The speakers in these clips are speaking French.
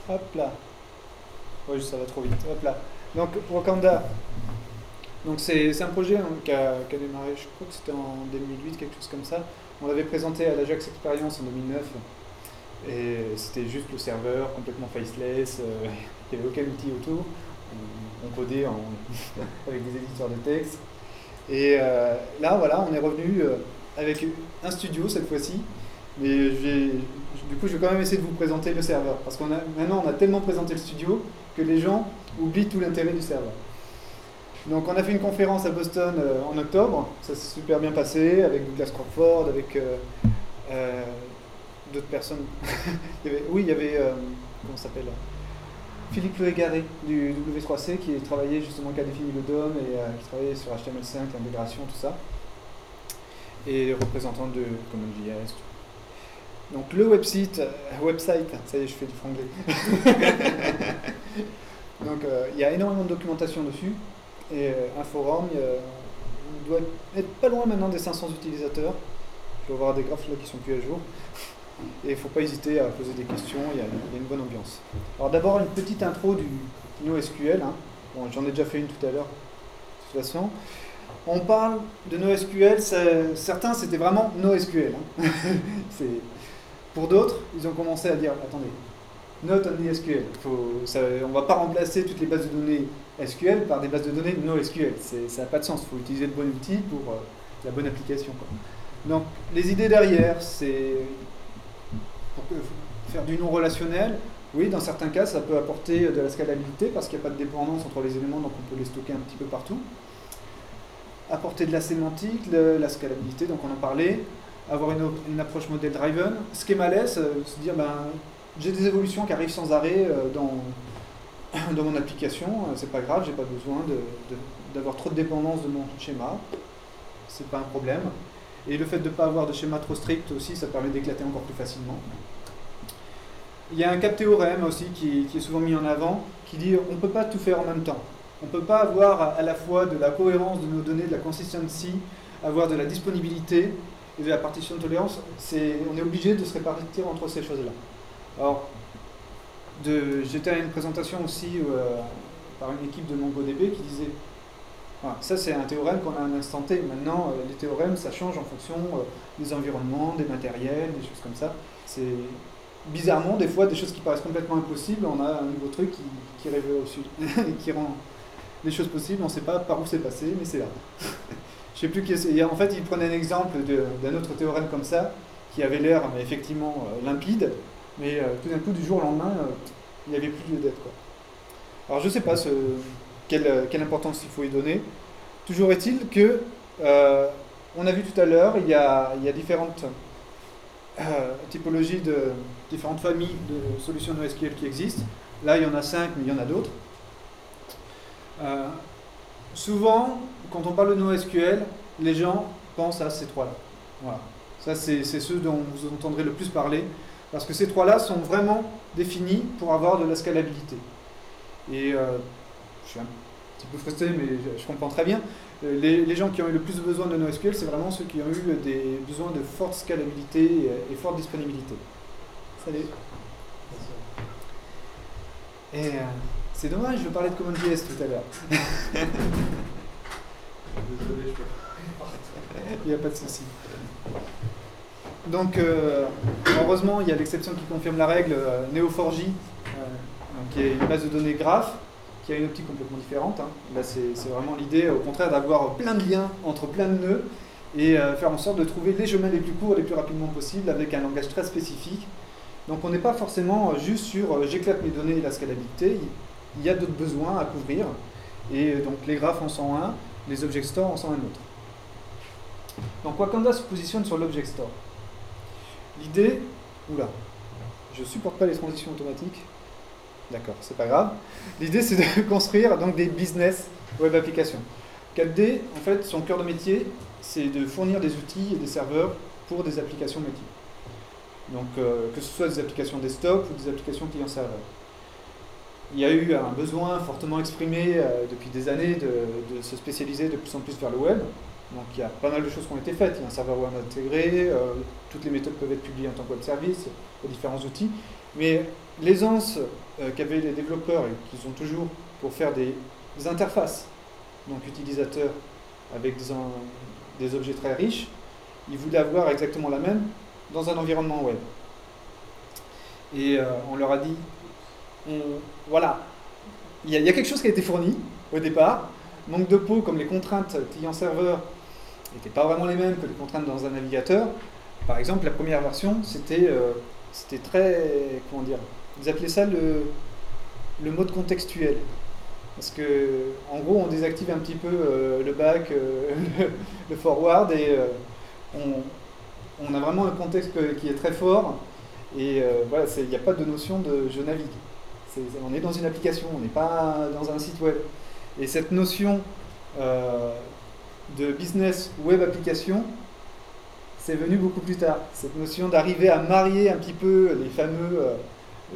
Hop là. Oui, ça va trop vite. Hop là. Donc, Wakanda. Donc, c'est un projet qui a démarré, je crois que c'était en 2008, quelque chose comme ça. On l'avait présenté à l'Ajax Experience en 2009. Et c'était juste le serveur, complètement faceless. Il n'y avait aucun outil autour. On codait avec des éditeurs de texte. Et là, voilà, on est revenu avec un studio cette fois-ci. Mais du coup, je vais quand même essayer de vous présenter le serveur. Parce qu'on maintenant, on a tellement présenté le studio que les gens oublient tout l'intérêt du serveur. Donc, on a fait une conférence à Boston en octobre. Ça s'est super bien passé avec Douglas Crockford, avec d'autres personnes. Il y avait comment ça s'appelle, Philippe Legaré du W3C qui travaillait justement, qui a défini le DOM et qui travaillait sur HTML5, l'intégration, tout ça. Et les représentants de CommonJS. Donc le website, ça y est, je fais du franglais. Donc il y a énormément de documentation dessus et un forum, on doit être pas loin maintenant des 500 utilisateurs. Je dois avoir des graphes là qui sont plus à jour. Et il ne faut pas hésiter à poser des questions, il y a une bonne ambiance. Alors d'abord une petite intro du NoSQL. Hein. Bon, j'en ai déjà fait une tout à l'heure, de toute façon. On parle de NoSQL, certains c'était vraiment NoSQL. Hein. Pour d'autres, ils ont commencé à dire, attendez, not only SQL. On ne va pas remplacer toutes les bases de données SQL par des bases de données NoSQL. Ça n'a pas de sens, il faut utiliser le bon outil pour la bonne application. Quoi. Donc les idées derrière, c'est pour faire du non relationnel. Oui, dans certains cas, ça peut apporter de la scalabilité parce qu'il n'y a pas de dépendance entre les éléments, donc on peut les stocker un petit peu partout. Apporter de la sémantique, la scalabilité, donc on en parlait. Avoir une approche model driven. Schemaless, se dire, j'ai des évolutions qui arrivent sans arrêt dans mon application, c'est pas grave, j'ai pas besoin d'avoir trop de dépendance de mon schéma. C'est pas un problème. Et le fait de ne pas avoir de schéma trop strict aussi, ça permet d'éclater encore plus facilement. Il y a un cap théorème aussi qui est souvent mis en avant, qui dit on ne peut pas tout faire en même temps. On ne peut pas avoir à la fois de la cohérence de nos données, de la consistency, avoir de la disponibilité et de la partition de tolérance. On est obligé de se répartir entre ces choses-là. Alors, j'étais à une présentation aussi par une équipe de MongoDB qui disait ça c'est un théorème qu'on a à un instant T. Maintenant, les théorèmes, ça change en fonction des environnements, des matériels, des choses comme ça. C'est bizarrement, des fois, des choses qui paraissent complètement impossibles, on a un nouveau truc qui révèle au-dessus, qui rend les choses possibles. On ne sait pas par où c'est passé, mais c'est là. Je sais plus qui est. En fait, il prenait un exemple d'un autre théorème comme ça, qui avait l'air effectivement limpide, mais tout d'un coup, du jour au lendemain, il n'y avait plus lieu d'être. Alors, je ne sais pas quelle importance il faut y donner. Toujours est-il que, on a vu tout à l'heure, il y a différentes typologies, différentes familles de solutions NoSQL qui existent. Là, il y en a 5, mais il y en a d'autres. Souvent, quand on parle de NoSQL, les gens pensent à ces trois-là. Voilà. Ça, c'est ceux dont vous entendrez le plus parler, parce que ces trois-là sont vraiment définis pour avoir de la scalabilité. Et je suis un petit peu frustré, mais je comprends très bien. Les gens qui ont eu le plus besoin de NoSQL, c'est vraiment ceux qui ont eu des besoins de forte scalabilité et forte disponibilité. Salut. Et c'est dommage, je parlais de CommonJS tout à l'heure. Désolé, il n'y a pas de souci. Donc, heureusement, il y a l'exception qui confirme la règle, Neo4j, qui est une base de données graph, qui a une optique complètement différente. Hein. Là, c'est vraiment l'idée, au contraire, d'avoir plein de liens entre plein de nœuds et faire en sorte de trouver les chemins les plus courts les plus rapidement possible avec un langage très spécifique. Donc, on n'est pas forcément juste sur j'éclate mes données et la scalabilité. Il y a d'autres besoins à couvrir. Et donc, les graphes en sont un, les object stores en sont un autre. Donc, Wakanda se positionne sur l'object store. L'idée, oula, je supporte pas les transitions automatiques. D'accord, c'est pas grave. L'idée, c'est de construire donc des business web applications. 4D, en fait, son cœur de métier, c'est de fournir des outils et des serveurs pour des applications métiers. Donc, que ce soit des applications desktop ou des applications client-serveur. Il y a eu un besoin fortement exprimé depuis des années de se spécialiser de plus en plus vers le web. Donc il y a pas mal de choses qui ont été faites. Il y a un serveur web intégré, toutes les méthodes peuvent être publiées en tant que web service, il y a différents outils. Mais l'aisance qu'avaient les développeurs et qu'ils ont toujours pour faire des interfaces, donc utilisateurs avec des objets très riches, ils voulaient avoir exactement la même dans un environnement web. Et on leur a dit, voilà, il y a quelque chose qui a été fourni au départ. Manque de peau, comme les contraintes client-serveur n'étaient pas vraiment les mêmes que les contraintes dans un navigateur. Par exemple, la première version, c'était très, comment dire, ils appelaient ça le mode contextuel. Parce que, en gros, on désactive un petit peu le back, le forward, et on a vraiment un contexte qui est très fort. Et voilà, il n'y a pas de notion de je navigue. On est dans une application, on n'est pas dans un site web. Et cette notion de business web application, c'est venu beaucoup plus tard. Cette notion d'arriver à marier un petit peu les fameux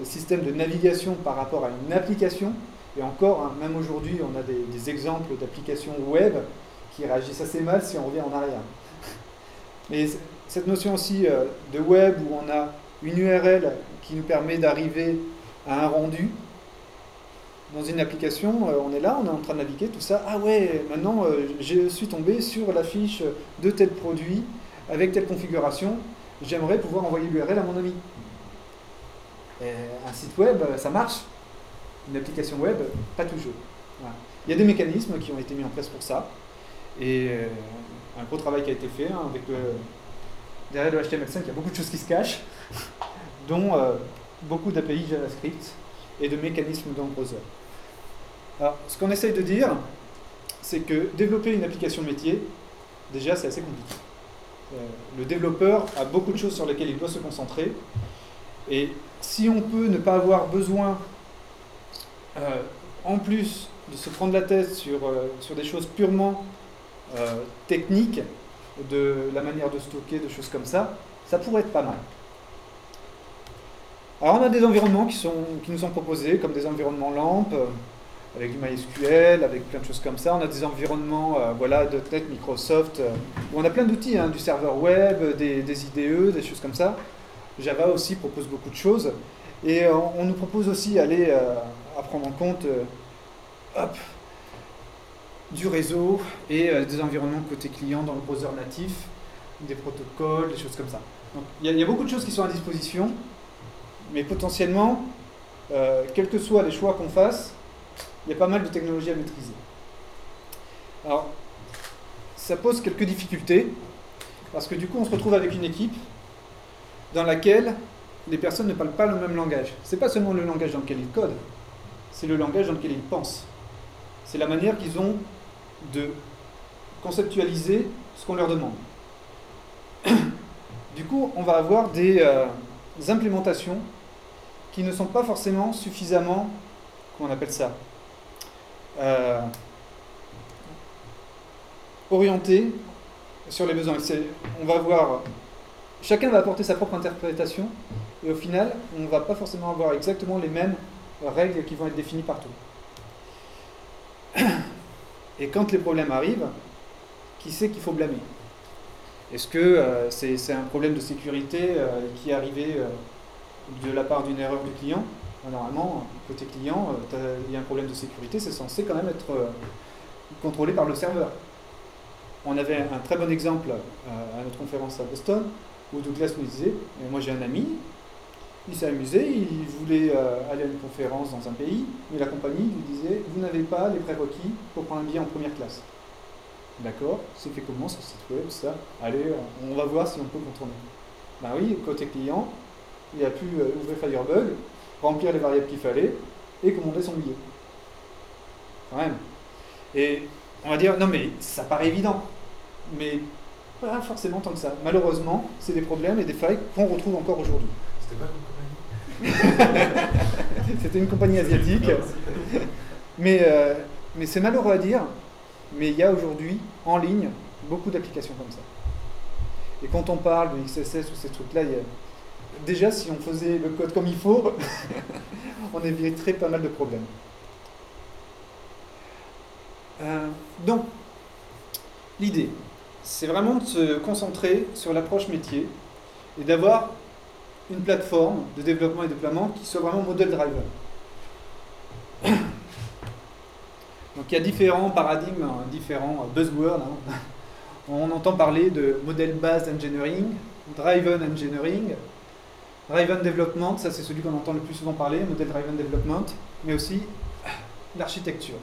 systèmes de navigation par rapport à une application. Et encore, hein, même aujourd'hui, on a des exemples d'applications web qui réagissent assez mal si on revient en arrière. Mais cette notion aussi de web où on a une URL qui nous permet d'arriver à un rendu. Dans une application, on est là, on est en train de naviguer, tout ça. Ah ouais, maintenant je suis tombé sur la fiche de tel produit avec telle configuration. J'aimerais pouvoir envoyer l'URL à mon ami. Un site web, ça marche. Une application web, pas toujours. Voilà. Il y a des mécanismes qui ont été mis en place pour ça. Et un gros travail qui a été fait hein, avec derrière le HTML5, il y a beaucoup de choses qui se cachent, dont beaucoup d'API JavaScript et de mécanismes dans le browser. Alors, ce qu'on essaye de dire, c'est que développer une application métier, déjà, c'est assez compliqué. Le développeur a beaucoup de choses sur lesquelles il doit se concentrer. Et si on peut ne pas avoir besoin, en plus de se prendre la tête sur des choses purement techniques, de la manière de stocker, de choses comme ça pourrait être pas mal. Alors on a des environnements qui nous sont proposés, comme des environnements LAMP, avec du MySQL, avec plein de choses comme ça. On a des environnements, voilà, .NET, Microsoft, où on a plein d'outils, hein, du serveur web, des IDE, des choses comme ça. Java aussi propose beaucoup de choses. Et on nous propose aussi d'aller à prendre en compte du réseau et des environnements côté client dans le browser natif, des protocoles, des choses comme ça. Donc il y a beaucoup de choses qui sont à disposition, mais potentiellement, quels que soient les choix qu'on fasse, il y a pas mal de technologies à maîtriser. Alors, ça pose quelques difficultés, parce que du coup, on se retrouve avec une équipe dans laquelle les personnes ne parlent pas le même langage. C'est pas seulement le langage dans lequel ils codent, c'est le langage dans lequel ils pensent. C'est la manière qu'ils ont de conceptualiser ce qu'on leur demande. Du coup, on va avoir des implémentations qui ne sont pas forcément suffisamment, comment on appelle ça, orientées sur les besoins. On va voir, chacun va apporter sa propre interprétation, et au final, on ne va pas forcément avoir exactement les mêmes règles qui vont être définies partout. Et quand les problèmes arrivent, qui c'est qu'il faut blâmer? Est-ce que c'est un problème de sécurité qui est arrivé de la part d'une erreur du client? Normalement, côté client, il y a un problème de sécurité, c'est censé quand même être contrôlé par le serveur. On avait un très bon exemple à notre conférence à Boston, où Douglas nous disait, moi j'ai un ami, il s'est amusé, il voulait aller à une conférence dans un pays, mais la compagnie lui disait, vous n'avez pas les prérequis pour prendre un billet en première classe. D'accord, c'est fait comment sur ce site web, ça? Allez, on va voir si on peut contourner. Ben oui, côté client, il a pu ouvrir Firebug, remplir les variables qu'il fallait, et commander son billet. Quand même. Et on va dire, non mais ça paraît évident, mais pas forcément tant que ça. Malheureusement, c'est des problèmes et des failles qu'on retrouve encore aujourd'hui. C'était pas une compagnie. C'était une compagnie asiatique. Mais c'est malheureux à dire, mais il y a aujourd'hui, en ligne, beaucoup d'applications comme ça. Et quand on parle de XSS ou ces trucs-là, déjà, si on faisait le code comme il faut, on éviterait pas mal de problèmes. Donc, l'idée, c'est vraiment de se concentrer sur l'approche métier et d'avoir une plateforme de développement et de déploiement qui soit vraiment model driver. Donc il y a différents paradigmes, différents buzzwords. Hein. On entend parler de model based engineering, driven engineering, driven development, ça c'est celui qu'on entend le plus souvent parler, model driven development, mais aussi l'architecture.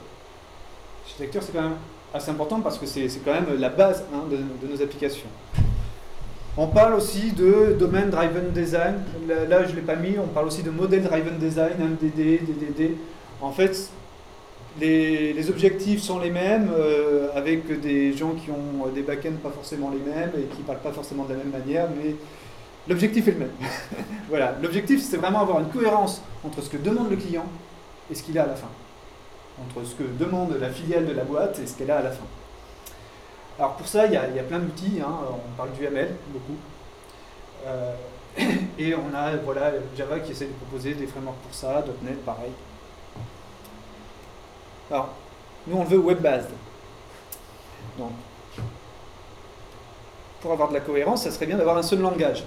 L'architecture c'est quand même assez important parce que c'est quand même la base hein, de nos applications. On parle aussi de domain driven design, là je ne l'ai pas mis, on parle aussi de model driven design, MDD, DDD. En fait, les objectifs sont les mêmes, avec des gens qui ont des back-ends pas forcément les mêmes et qui ne parlent pas forcément de la même manière, mais l'objectif est le même. Voilà, l'objectif c'est vraiment avoir une cohérence entre ce que demande le client et ce qu'il a à la fin. Entre ce que demande la filiale de la boîte et ce qu'elle a à la fin. Alors pour ça, il y a plein d'outils, hein. On parle du ML beaucoup. Et on a voilà, Java qui essaie de proposer des frameworks pour ça, .NET pareil. Alors, nous on le veut web-based. Donc, pour avoir de la cohérence, ça serait bien d'avoir un seul langage,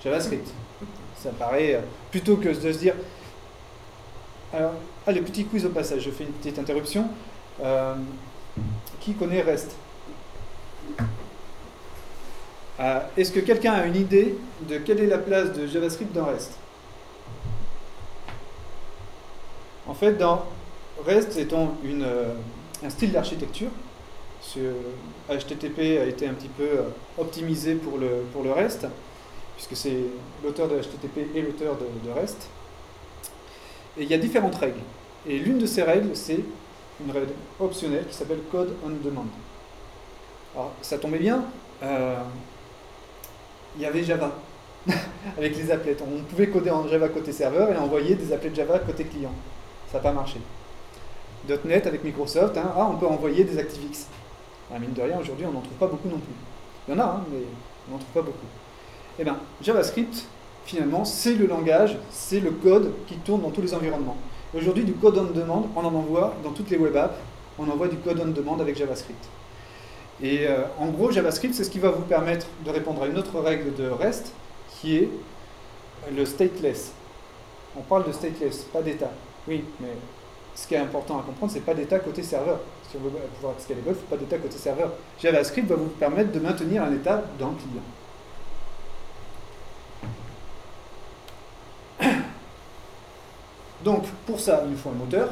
JavaScript. Ça paraît, plutôt que de se dire... Alors, allez, petit quiz au passage, je fais une petite interruption. Qui connaît REST? Est-ce que quelqu'un a une idée de quelle est la place de JavaScript dans REST? En fait, dans REST étant un style d'architecture, ce HTTP a été un petit peu optimisé pour le REST, puisque c'est l'auteur de HTTP et l'auteur de REST. Et il y a différentes règles. Et l'une de ces règles, c'est une règle optionnelle qui s'appelle Code on Demand. Alors, ça tombait bien, il y avait Java, avec les applets. On pouvait coder en Java côté serveur et envoyer des applets de Java côté client. Ça n'a pas marché. .NET avec Microsoft, hein, on peut envoyer des ActiveX. Mine de rien, aujourd'hui, on n'en trouve pas beaucoup non plus. Il y en a, hein, mais on n'en trouve pas beaucoup. Eh bien, JavaScript, finalement, c'est le langage, c'est le code qui tourne dans tous les environnements. Aujourd'hui, du code on demand, on en envoie dans toutes les web apps, on envoie du code on demand avec JavaScript. Et en gros, JavaScript, c'est ce qui va vous permettre de répondre à une autre règle de REST, qui est le stateless. On parle de stateless, pas d'état. Oui, mais ce qui est important à comprendre, c'est pas d'état côté serveur. Si on veut pouvoir être scalable, il ne faut pas d'état côté serveur. JavaScript va vous permettre de maintenir un état dans le client. Donc, pour ça, il nous faut un moteur.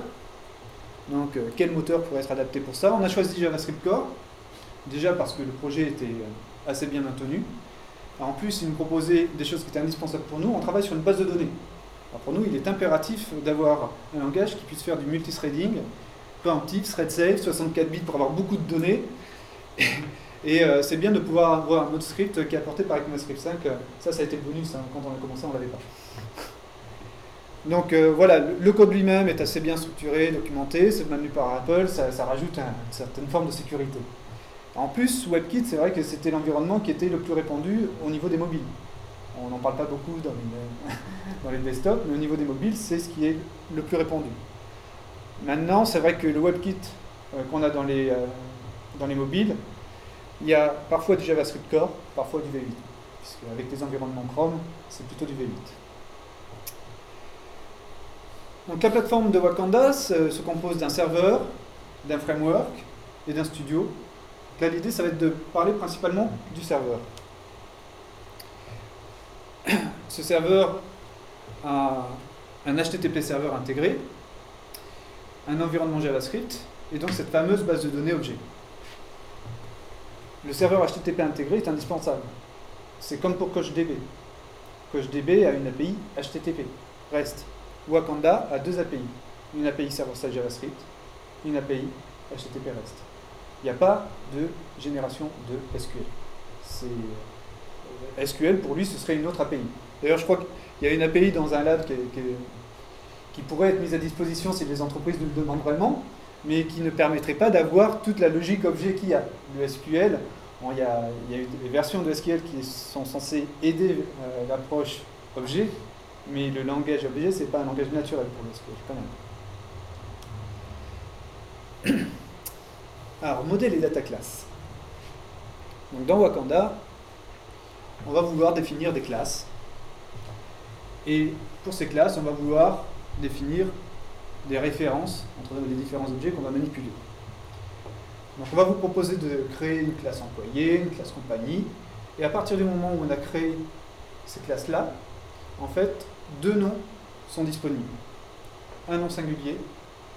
Donc, quel moteur pourrait être adapté pour ça? On a choisi JavaScript Core, déjà parce que le projet était assez bien maintenu. En plus, il nous proposait des choses qui étaient indispensables pour nous. On travaille sur une base de données. Alors pour nous, il est impératif d'avoir un langage qui puisse faire du multithreading, préemptif, thread safe, 64 bits pour avoir beaucoup de données. Et c'est bien de pouvoir avoir un mode script qui est apporté par ECMAScript 5. Ça a été le bonus, hein. Quand on a commencé, on ne l'avait pas. Donc voilà, le code lui-même est assez bien structuré, documenté, c'est maintenu par Apple, ça rajoute une certaine forme de sécurité. En plus, WebKit, c'est vrai que c'était l'environnement qui était le plus répandu au niveau des mobiles. On n'en parle pas beaucoup dans les desktops, mais au niveau des mobiles, c'est ce qui est le plus répandu. Maintenant, c'est vrai que le WebKit qu'on a dans les mobiles, il y a parfois du JavaScript Core, parfois du V8. Puisque avec les environnements Chrome, c'est plutôt du V8. Donc la plateforme de Wakanda se compose d'un serveur, d'un framework et d'un studio. Là, l'idée, ça va être de parler principalement du serveur. Ce serveur a un HTTP serveur intégré, un environnement JavaScript, et donc cette fameuse base de données objet. Le serveur HTTP intégré est indispensable. C'est comme pour CoachDB. CoachDB a une API HTTP, REST. Wakanda a deux API. Une API server-side JavaScript, une API HTTP REST. Il n'y a pas de génération de SQL. SQL, pour lui, ce serait une autre API. D'ailleurs, je crois qu'il y a une API dans un lab qui pourrait être mise à disposition si les entreprises nous le demandent vraiment, mais qui ne permettrait pas d'avoir toute la logique objet qu'il y a. Le SQL, il y a eu des versions de SQL qui sont censées aider l'approche objet, mais le langage objet, ce n'est pas un langage naturel pour le SQL, quand même. Alors, modèle et data class. Donc dans Wakanda, on va vouloir définir des classes. Et pour ces classes, on va vouloir définir des références entre les différents objets qu'on va manipuler. Donc on va vous proposer de créer une classe employé, une classe compagnie, et à partir du moment où on a créé ces classes-là, en fait, deux noms sont disponibles. Un nom singulier,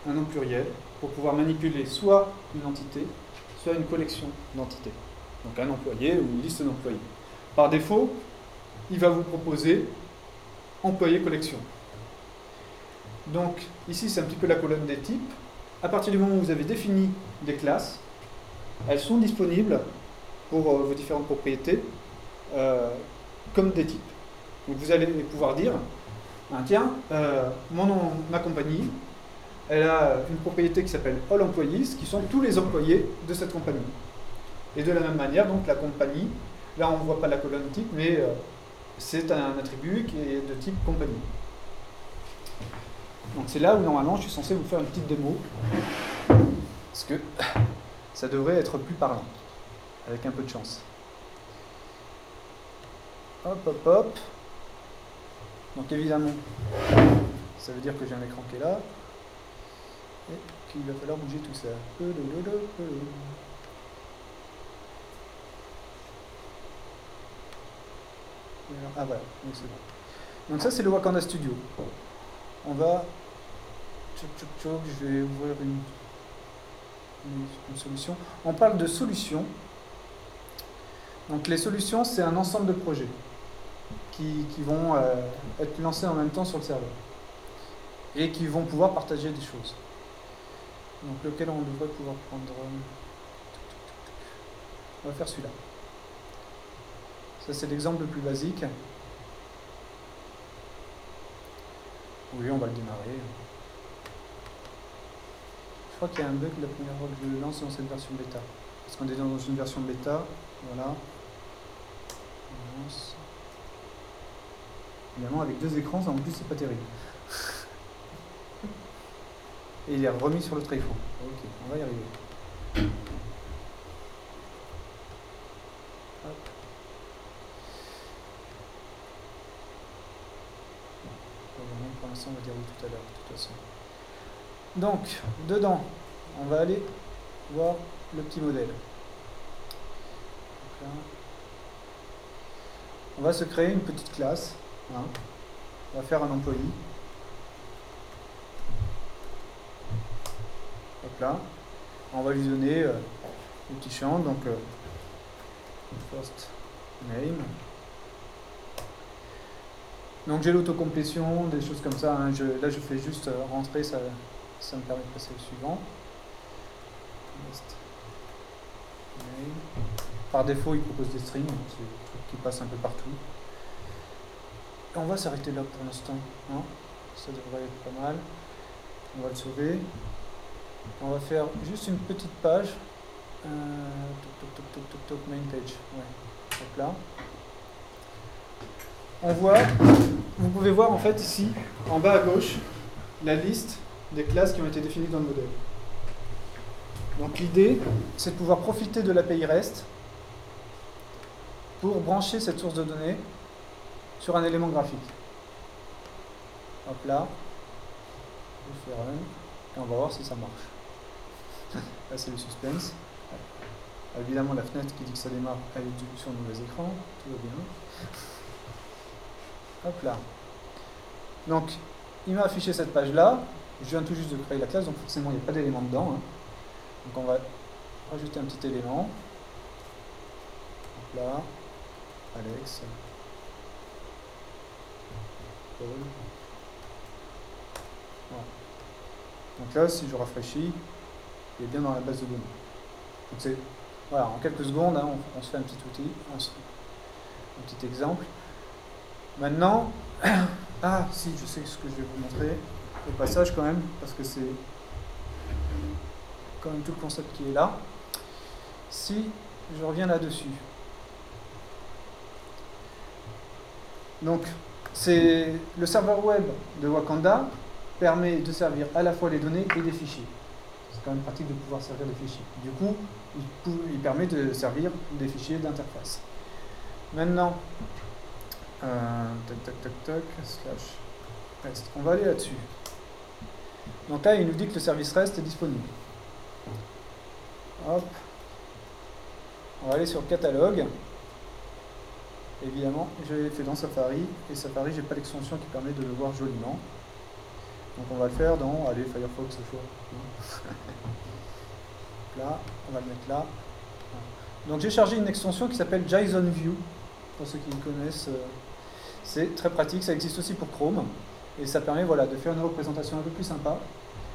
un nom pluriel, pour pouvoir manipuler soit une entité, soit une collection d'entités. Donc un employé ou une liste d'employés. Par défaut, il va vous proposer employé collection. Donc ici, c'est un petit peu la colonne des types. À partir du moment où vous avez défini des classes, elles sont disponibles pour vos différentes propriétés comme des types. Donc vous allez pouvoir dire, tiens, ma compagnie, elle a une propriété qui s'appelle All Employees, qui sont tous les employés de cette compagnie. Et de la même manière, donc la compagnie, là on ne voit pas la colonne type, mais c'est un attribut qui est de type compagnie. Donc c'est là où normalement je suis censé vous faire une petite démo, parce que ça devrait être plus parlant, avec un peu de chance. Hop, hop, hop. Donc évidemment, ça veut dire que j'ai un écran qui est là, et qu'il va falloir bouger tout ça. Ah voilà, donc c'est bon. Donc ça c'est le Wakanda Studio. On va... je vais ouvrir une solution. On parle de solutions. Donc les solutions, c'est un ensemble de projets qui vont être lancés en même temps sur le serveur et qui vont pouvoir partager des choses. Donc lequel on devrait pouvoir prendre. On va faire celui-là. Ça c'est l'exemple le plus basique. Oui, on va le démarrer. Je crois qu'il y a un bug la première fois que je le lance dans cette version bêta. Parce qu'on est dans une version bêta. Voilà. On lance. Évidemment, avec deux écrans, ça en plus, c'est pas terrible. Et il est remis sur l'autre écran. Ok, on va y arriver. Hop. Pour l'instant, on va dire oui tout à l'heure, de toute façon. Donc, dedans, on va aller voir le petit modèle. Donc là, on va se créer une petite classe. Hein. On va faire un employé. Hop là. On va lui donner le petit champ, donc first name. Donc j'ai l'autocomplétion, des choses comme ça. Hein. Là je fais juste rentrer, ça me permet de passer au suivant. Par défaut, il propose des strings, c'est des trucs qui passent un peu partout. Et on va s'arrêter là pour l'instant. Hein. Ça devrait être pas mal. On va le sauver. On va faire juste une petite page. Main page. Ouais. Hop là. On voit, vous pouvez voir en fait ici, en bas à gauche, la liste des classes qui ont été définies dans le modèle. Donc l'idée, c'est de pouvoir profiter de l'API REST pour brancher cette source de données sur un élément graphique. Hop là, je fais run, et on va voir si ça marche. Là c'est le suspense. Évidemment la fenêtre qui dit que ça démarre, elle est sur le mauvais écran, tout va bien. Hop là. Donc, il m'a affiché cette page-là. Je viens tout juste de créer la classe, donc forcément, il n'y a pas d'élément dedans. Hein. Donc, on va rajouter un petit élément. Hop là. Alex. Paul. Voilà. Donc là, si je rafraîchis, il est bien dans la base de données. Donc, c'est, voilà, en quelques secondes, hein, on se fait un petit outil, un petit exemple. Maintenant, ah si, je sais ce que je vais vous montrer au passage quand même, parce que c'est quand même tout le concept qui est là. Si je reviens là-dessus. Donc, c'est le serveur web de Wakanda permet de servir à la fois les données et des fichiers. C'est quand même pratique de pouvoir servir des fichiers. Du coup, il permet de servir des fichiers d'interface. Maintenant, slash rest. On va aller là-dessus. Donc là, il nous dit que le service REST est disponible. Hop. On va aller sur catalogue. Évidemment, je l'ai fait dans Safari. Et Safari, j'ai pas l'extension qui permet de le voir joliment. Donc on va le faire dans, allez, Firefox, ce choix. Là, on va le mettre là. Donc j'ai chargé une extension qui s'appelle JSON-View. Pour ceux qui le connaissent, c'est très pratique. Ça existe aussi pour Chrome. Et ça permet voilà, de faire une représentation un peu plus sympa.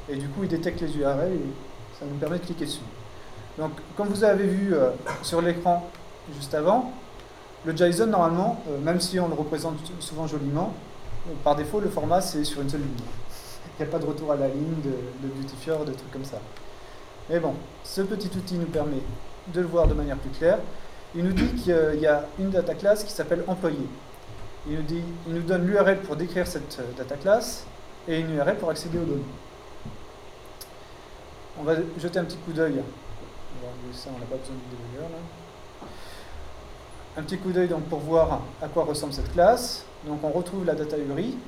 Et du coup, il détecte les URL et ça nous permet de cliquer dessus. Donc, comme vous avez vu sur l'écran juste avant, le JSON, normalement, même si on le représente souvent joliment, par défaut, le format, c'est sur une seule ligne. Il n'y a pas de retour à la ligne, de beautifier, de trucs comme ça. Mais bon, ce petit outil nous permet de le voir de manière plus claire. Il nous dit qu'il y a une data class qui s'appelle employé. Il nous donne l'URL pour décrire cette data class et une URL pour accéder aux données. On va jeter un petit coup d'œil. Ça, on n'a pas besoin de débugger là. Un petit coup d'œil donc pour voir à quoi ressemble cette classe. Donc on retrouve la data URI.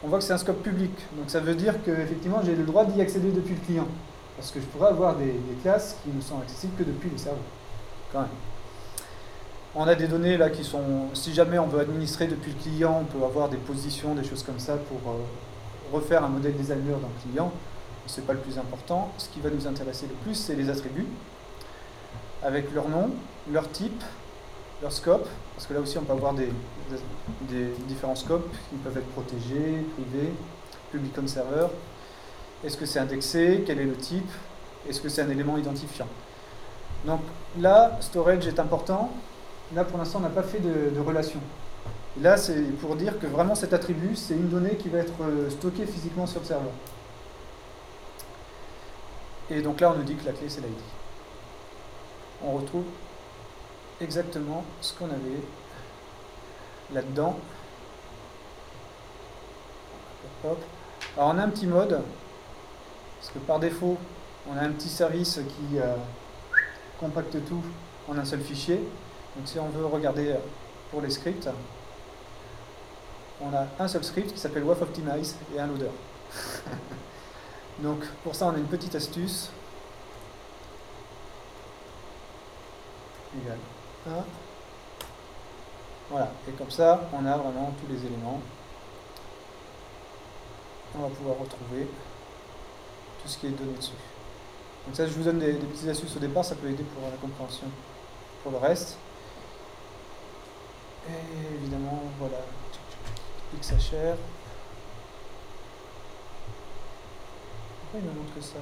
On voit que c'est un scope public. Donc ça veut dire qu'effectivement j'ai le droit d'y accéder depuis le client. Parce que je pourrais avoir des classes qui ne sont accessibles que depuis le serveur. Quand même. On a des données là qui sont, si jamais on veut administrer depuis le client, on peut avoir des positions, des choses comme ça pour refaire un modèle designer d'un client. Ce n'est pas le plus important. Ce qui va nous intéresser le plus, c'est les attributs, avec leur nom, leur type, leur scope, parce que là aussi on peut avoir des différents scopes qui peuvent être protégés, privés, public on server. Est-ce que c'est indexé? Quel est le type? Est-ce que c'est un élément identifiant? Donc là, storage est important. Là, pour l'instant, on n'a pas fait de relation. Et là, c'est pour dire que vraiment cet attribut, c'est une donnée qui va être stockée physiquement sur le serveur. Et donc là, on nous dit que la clé, c'est l'ID. On retrouve exactement ce qu'on avait là-dedans. Hop. Alors, on a un petit mode, parce que par défaut, on a un petit service qui compacte tout en un seul fichier. Donc si on veut regarder pour les scripts, on a un seul script qui s'appelle WAF Optimize et un loader. Donc pour ça on a une petite astuce. Égal 1. Voilà, et comme ça on a vraiment tous les éléments. On va pouvoir retrouver tout ce qui est donné dessus. Donc ça je vous donne des petites astuces au départ, ça peut aider pour la compréhension pour le reste. Et évidemment, voilà, XHR. Pourquoi il me montre que ça?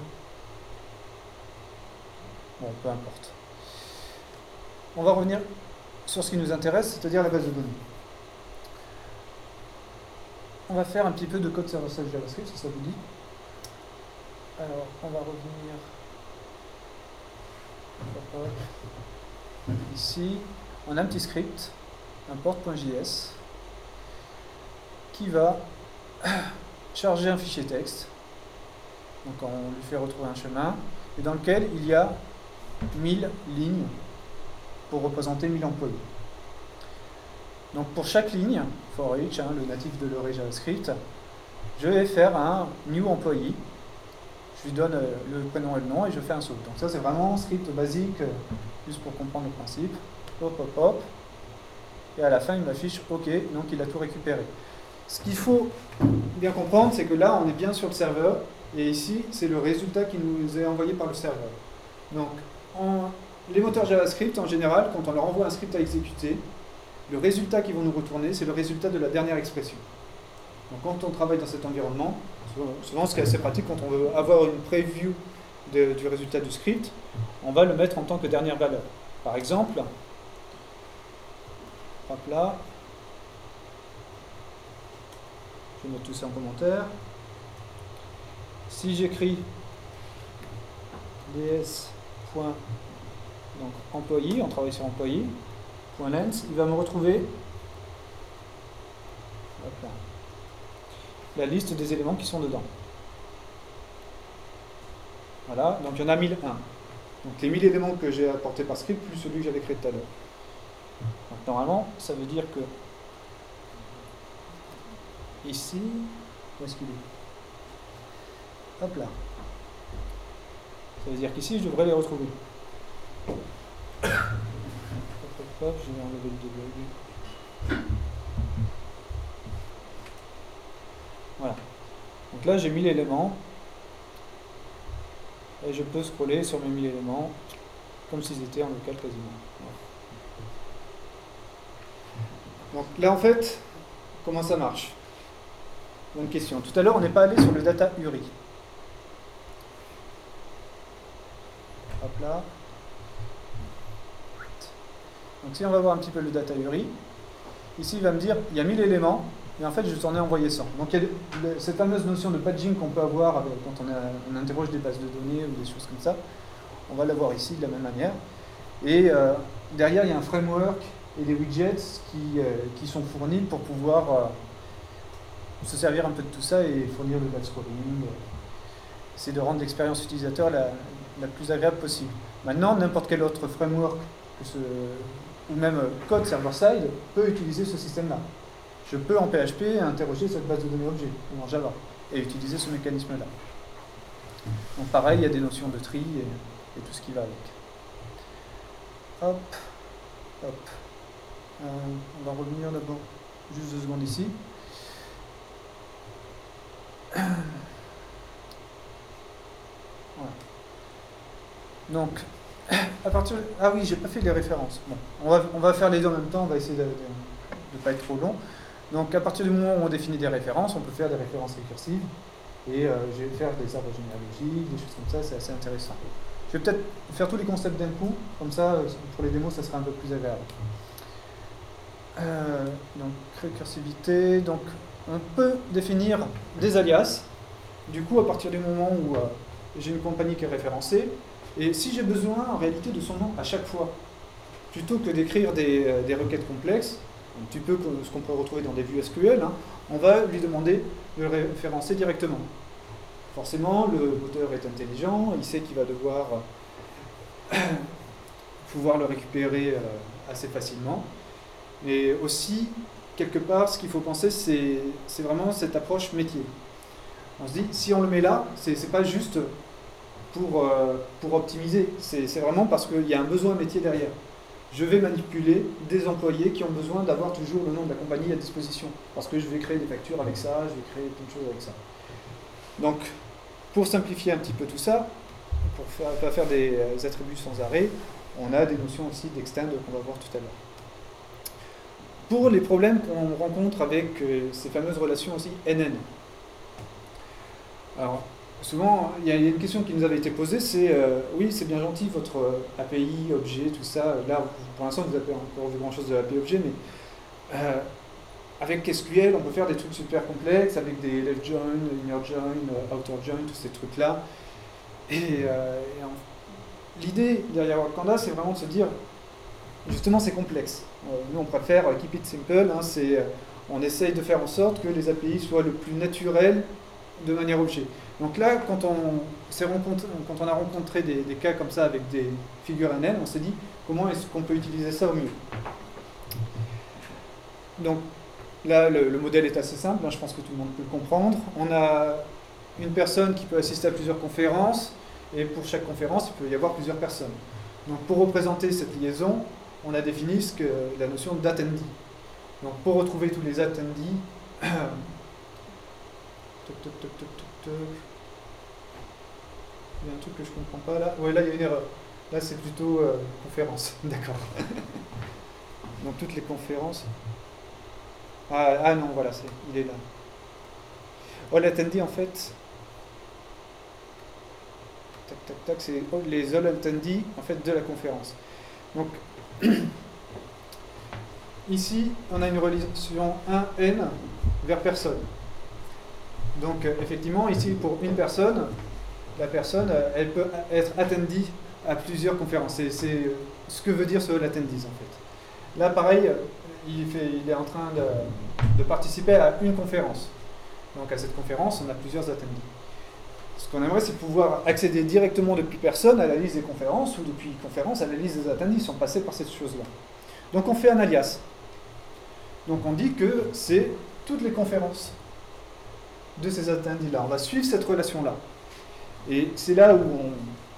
Bon, peu importe. On va revenir sur ce qui nous intéresse, c'est-à-dire la base de données. On va faire un petit peu de code server-side JavaScript, si ça vous dit. Alors, on va revenir ici. On a un petit script. Import.js qui va charger un fichier texte. Donc on lui fait retrouver un chemin et dans lequel il y a 1000 lignes pour représenter 1000 employés. Donc pour chaque ligne, for each, le natif de l'Oré JavaScript, je vais faire un new employee. Je lui donne le prénom et le nom et je fais un saut. Donc ça c'est vraiment un script basique, juste pour comprendre le principe. Hop, hop, hop. Et à la fin, il m'affiche OK, donc il a tout récupéré. Ce qu'il faut bien comprendre, c'est que là, on est bien sur le serveur, et ici, c'est le résultat qui nous est envoyé par le serveur. Donc, les moteurs JavaScript, en général, quand on leur envoie un script à exécuter, le résultat qu'ils vont nous retourner, c'est le résultat de la dernière expression. Donc, quand on travaille dans cet environnement, souvent, ce qui est assez pratique, quand on veut avoir une preview du résultat du script, on va le mettre en tant que dernière valeur. Par exemple, hop là, je note tout ça en commentaire. Si j'écris ds. Donc employee, on travaille sur employee, .length, il va me retrouver hop là, la liste des éléments qui sont dedans. Voilà, donc il y en a 1001. Donc les 1000 éléments que j'ai apportés par script, plus celui que j'avais créé tout à l'heure. Donc normalement, ça veut dire que ici, où est-ce qu'il est? Hop là. Ça veut dire qu'ici, je devrais les retrouver. Hop, hop, hop, je vais enlever le debug. Voilà. Donc là, j'ai 1000 éléments. Et je peux scroller sur mes 1000 éléments comme s'ils étaient en local quasiment. Donc là, en fait, comment ça marche? Bonne question. Tout à l'heure, on n'est pas allé sur le data URI. Hop là. Donc si on va voir un petit peu le data URI, ici il va me dire il y a 1000 éléments, et en fait je t'en ai envoyé 100. Donc il y a cette fameuse notion de badging qu'on peut avoir quand on interroge des bases de données ou des choses comme ça. On va l'avoir ici de la même manière. Et derrière il y a un framework et des widgets qui sont fournis pour pouvoir se servir un peu de tout ça et fournir le batch scrolling. C'est de rendre l'expérience utilisateur la plus agréable possible. Maintenant, n'importe quel autre framework ou même code server-side peut utiliser ce système-là. Je peux en PHP interroger cette base de données objet ou en Java et utiliser ce mécanisme-là. Donc pareil, il y a des notions de tri et tout ce qui va avec. Hop, hop. On va revenir d'abord juste 2 secondes ici. Voilà. Donc, à partir ah oui, j'ai pas fait les références. Bon, on va faire les deux en même temps, on va essayer de ne pas être trop long. Donc, à partir du moment où on définit des références, on peut faire des références récursives. Et je vais faire des arbres généalogiques, des choses comme ça, c'est assez intéressant. Je vais peut-être faire tous les concepts d'un coup, comme ça, pour les démos, ça sera un peu plus agréable. Donc, récursivité, donc on peut définir des alias. Du coup, à partir du moment où j'ai une compagnie qui est référencée, et si j'ai besoin en réalité de son nom à chaque fois, plutôt que d'écrire des requêtes complexes, un petit peu comme ce qu'on peut retrouver dans des vues SQL, hein, on va lui demander de le référencer directement. Forcément, le moteur est intelligent, il sait qu'il va devoir pouvoir le récupérer assez facilement. Mais aussi, quelque part, ce qu'il faut penser, c'est vraiment cette approche métier. On se dit, si on le met là, c'est pas juste pour optimiser, c'est vraiment parce qu'il y a un besoin métier derrière. Je vais manipuler des employés qui ont besoin d'avoir toujours le nom de la compagnie à disposition, parce que je vais créer des factures avec ça, je vais créer plein de choses avec ça. Donc, pour simplifier un petit peu tout ça, pour ne pas faire des attributs sans arrêt, on a des notions aussi d'extend qu'on va voir tout à l'heure. Pour les problèmes qu'on rencontre avec ces fameuses relations aussi NN. Alors, souvent, il y a une question qui nous avait été posée, c'est oui, c'est bien gentil votre API, objet, tout ça. Là, pour l'instant, vous n'avez pas encore vu grand-chose de l'API objet, mais avec SQL, on peut faire des trucs super complexes, avec des left join, inner join, outer join, tous ces trucs-là. L'idée derrière Wakanda, c'est vraiment de se dire, justement, c'est complexe. Nous, on préfère keep it simple, hein, on essaye de faire en sorte que les API soient le plus naturels de manière objet. Donc là, quand on a rencontré des cas comme ça avec des figures NN, on s'est dit comment est-ce qu'on peut utiliser ça au mieux. Donc là, le modèle est assez simple, hein, je pense que tout le monde peut le comprendre. On a une personne qui peut assister à plusieurs conférences, et pour chaque conférence, il peut y avoir plusieurs personnes. Donc pour représenter cette liaison, on a défini la notion d'attendee. Donc pour retrouver tous les attendees, il y a un truc que je ne comprends pas là. Oui, là il y a une erreur. Là c'est plutôt conférence. D'accord. Donc toutes les conférences. Ah non, voilà, il est là. Oh, l'attendee en fait. Tac, tac, tac, c'est les all attendees en fait de la conférence. Donc ici, on a une relation 1n vers personne. Donc effectivement, ici pour une personne, la personne, elle peut être attendee à plusieurs conférences. C'est ce que veut dire ce all attendees en fait. Là pareil, il est en train de participer à une conférence. Donc à cette conférence, on a plusieurs attendees. Ce qu'on aimerait, c'est pouvoir accéder directement depuis personne à la liste des conférences ou depuis conférence à la liste des attendees sans passer par cette chose-là. Donc on fait un alias. Donc on dit que c'est toutes les conférences de ces attendees-là. On va suivre cette relation-là. Et c'est là où on,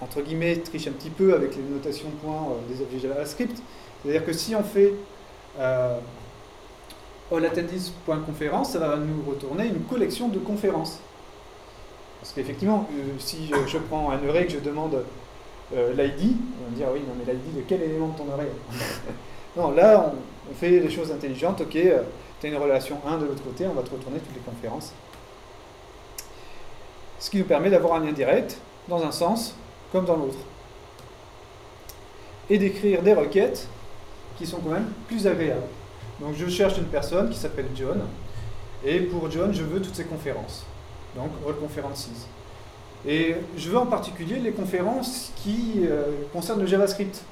entre guillemets, triche un petit peu avec les notations points des objets JavaScript. C'est-à-dire que si on fait allattendees.conférence, ça va nous retourner une collection de conférences. Parce qu'effectivement, si je prends un array et que je demande l'ID, on va me dire oui, non mais l'ID de quel élément de ton array? Non, là on fait les choses intelligentes, ok, tu as une relation 1 de l'autre côté, on va te retourner toutes les conférences. Ce qui nous permet d'avoir un lien direct dans un sens comme dans l'autre. Et d'écrire des requêtes qui sont quand même plus agréables. Donc je cherche une personne qui s'appelle John, et pour John, je veux toutes ses conférences. Donc all conferences. Et je veux en particulier les conférences qui concernent le JavaScript.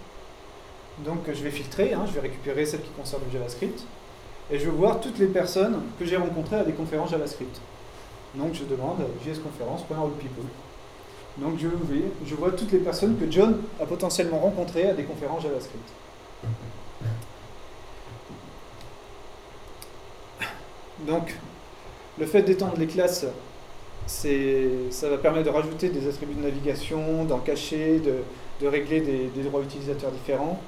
Donc je vais filtrer, je vais récupérer celles qui concernent le JavaScript, et je veux voir toutes les personnes que j'ai rencontrées à des conférences JavaScript. Donc je demande jsconference.allpeople. Donc je vois toutes les personnes que John a potentiellement rencontrées à des conférences JavaScript. Donc le fait d'étendre les classes, ça va permettre de rajouter des attributs de navigation, d'en cacher, de régler des droits utilisateurs différents,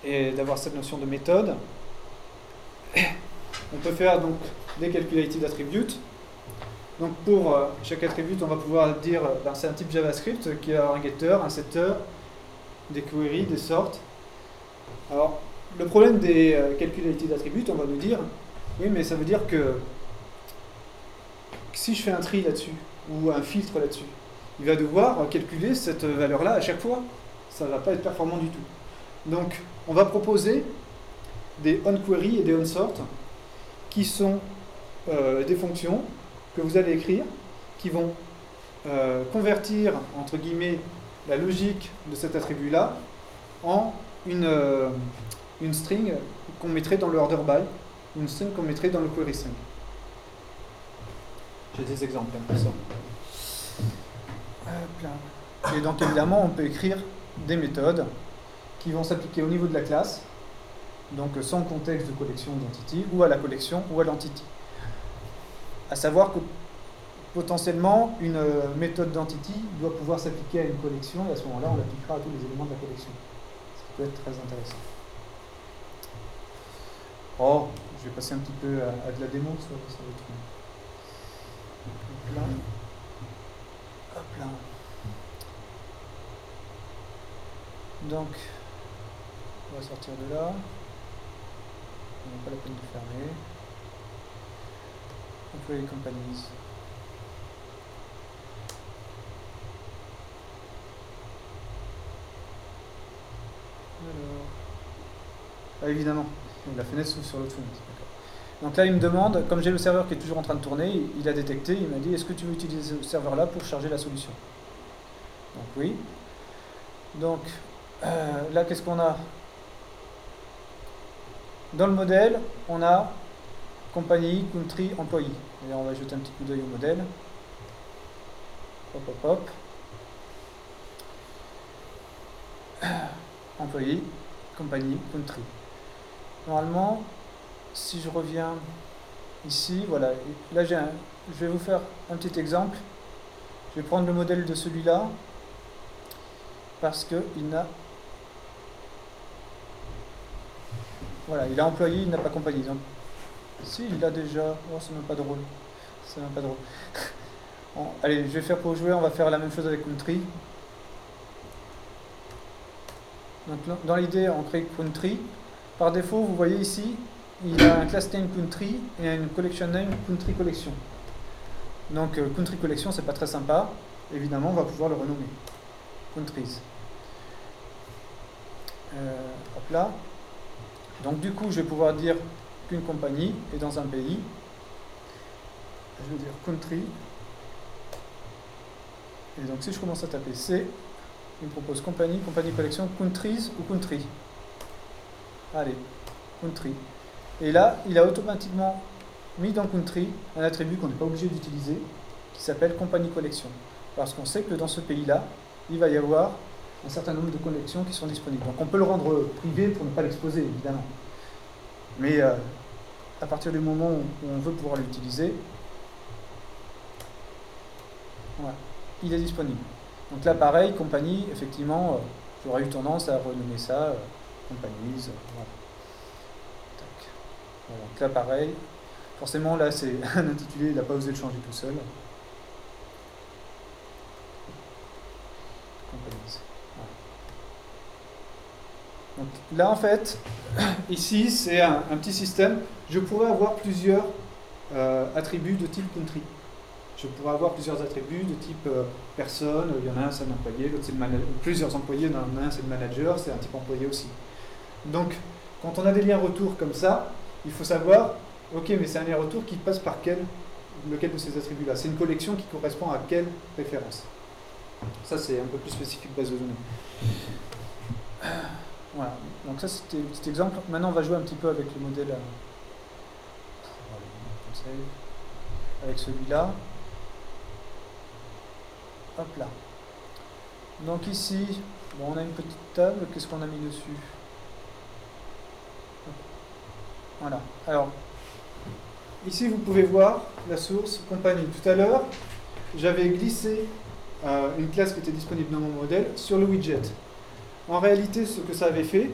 et d'avoir cette notion de méthode. On peut faire donc des calculated attributes. Donc pour chaque attribut, on va pouvoir dire c'est un type JavaScript qui a un getter, un setter, des queries, des sorts. Alors le problème des calculated attributes, on va nous dire oui, mais ça veut dire que si je fais un tri là-dessus ou un filtre là-dessus, il va devoir calculer cette valeur-là à chaque fois. Ça ne va pas être performant du tout. Donc on va proposer des onQuery et des onSort qui sont des fonctions que vous allez écrire qui vont convertir, entre guillemets, la logique de cet attribut-là en une string qu'on mettrait dans le order by, une string qu'on mettrait dans le query string. J'ai des exemples pour ça. Et donc évidemment, on peut écrire des méthodes qui vont s'appliquer au niveau de la classe, donc sans contexte de collection d'entity, ou à la collection ou à l'entity. À savoir que potentiellement, une méthode d'entity doit pouvoir s'appliquer à une collection, et à ce moment-là, on l'appliquera à tous les éléments de la collection. Ce qui peut être très intéressant. Oh, je vais passer un petit peu à de la démo sur le truc. Hop là. Hop là. Donc, on va sortir de là. On n'a pas la peine de fermer. Employee companies. Alors. Ah, évidemment, la fenêtre s'ouvre sur l'autre fenêtre. Donc là, il me demande, comme j'ai le serveur qui est toujours en train de tourner, il a détecté, il m'a dit, est-ce que tu veux utiliser ce serveur-là pour charger la solution? Donc oui. Donc là, qu'est-ce qu'on a? Dans le modèle, on a compagnie, country, employee. Et on va jeter un petit coup d'œil au modèle. Hop, hop, hop. Employee, compagnie, country. Normalement, si je reviens ici, voilà, là je vais vous faire un petit exemple. Je vais prendre le modèle de celui-là parce qu'il n'a, voilà, il a employé, il n'a pas compagnie. Donc, si, il a déjà, oh, c'est même pas drôle, c'est même pas drôle. Bon, allez, je vais faire pour jouer, on va faire la même chose avec country. Donc dans l'idée, on crée country. Par défaut, vous voyez ici, il a un class name country et une collection name country collection. Donc country collection, c'est pas très sympa. Évidemment, on va pouvoir le renommer countries. Hop là. Donc du coup, je vais pouvoir dire qu'une compagnie est dans un pays. Je vais dire country. Et donc si je commence à taper C, il me propose compagnie, compagnie collection, countries ou country. Allez, country. Et là, il a automatiquement mis dans country un attribut qu'on n'est pas obligé d'utiliser, qui s'appelle compagnie collection. Parce qu'on sait que dans ce pays-là, il va y avoir un certain nombre de collections qui sont disponibles. Donc on peut le rendre privé pour ne pas l'exposer, évidemment. Mais à partir du moment où on veut pouvoir l'utiliser, voilà, il est disponible. Donc là, pareil, compagnie, effectivement, j'aurais eu tendance à renommer ça compagnies. Voilà. Tac. Voilà. Donc là, pareil, forcément, là, c'est un intitulé, il n'a pas osé le changer tout seul. Compagnies. Donc là, en fait, ici, c'est un petit système. Je pourrais avoir plusieurs attributs de type country. Je pourrais avoir plusieurs attributs de type personne, il y en a un, c'est un employé, l'autre, c'est le manager. Plusieurs employés, il y en a un, c'est le manager, c'est un type employé aussi. Donc, quand on a des liens retour comme ça, il faut savoir, ok, mais c'est un lien retour qui passe par lequel de ces attributs-là. C'est une collection qui correspond à quelle référence. Ça, c'est un peu plus spécifique base de données. Voilà, donc ça c'était un petit exemple. Maintenant on va jouer un petit peu avec le modèle avec celui-là. Hop là. Donc ici, bon, on a une petite table, qu'est-ce qu'on a mis dessus? Voilà, alors ici vous pouvez voir la source compagnie. Tout à l'heure, j'avais glissé une classe qui était disponible dans mon modèle sur le widget. En réalité, ce que ça avait fait,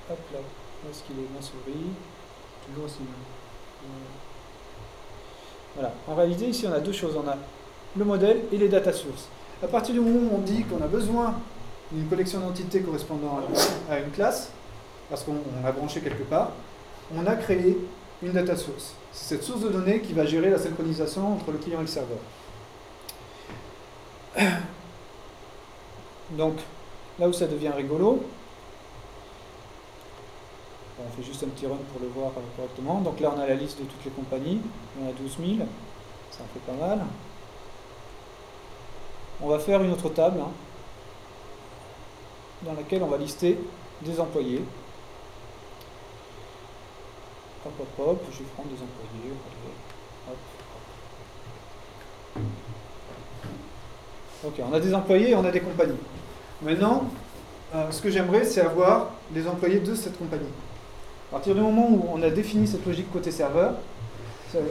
hop là, où est-ce qu'il est ma souris? Toujours aussi bien. Voilà. En réalité, ici, on a deux choses. On a le modèle et les data sources. À partir du moment où on dit qu'on a besoin d'une collection d'entités correspondant à une classe, parce qu'on a branché quelque part, on a créé une data source. C'est cette source de données qui va gérer la synchronisation entre le client et le serveur. Donc, là où ça devient rigolo, on fait juste un petit run pour le voir correctement. Donc là, on a la liste de toutes les compagnies. On a 12 000. Ça en fait pas mal. On va faire une autre table dans laquelle on va lister des employés. Hop, hop, hop. Je vais prendre des employés. Hop, hop. Ok, on a des employés et on a des compagnies. Maintenant, ce que j'aimerais, c'est avoir les employés de cette compagnie. À partir du moment où on a défini cette logique côté serveur,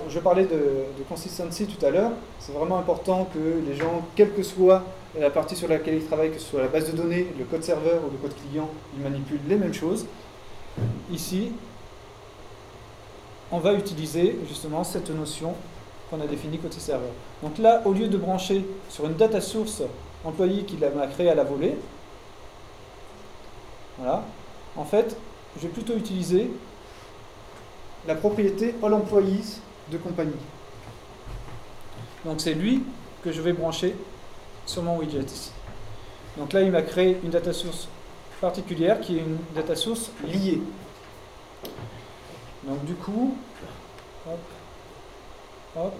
je parlais de consistency tout à l'heure, c'est vraiment important que les gens, quelle que soit la partie sur laquelle ils travaillent, que ce soit la base de données, le code serveur ou le code client, ils manipulent les mêmes choses. Ici, on va utiliser justement cette notion qu'on a définie côté serveur. Donc là, au lieu de brancher sur une data source employé qui m'a créé à la volée, voilà, en fait, je vais plutôt utiliser la propriété AllEmployees de compagnie. Donc c'est lui que je vais brancher sur mon widget ici. Donc là, il m'a créé une data source particulière qui est une data source liée. Donc du coup, hop, hop,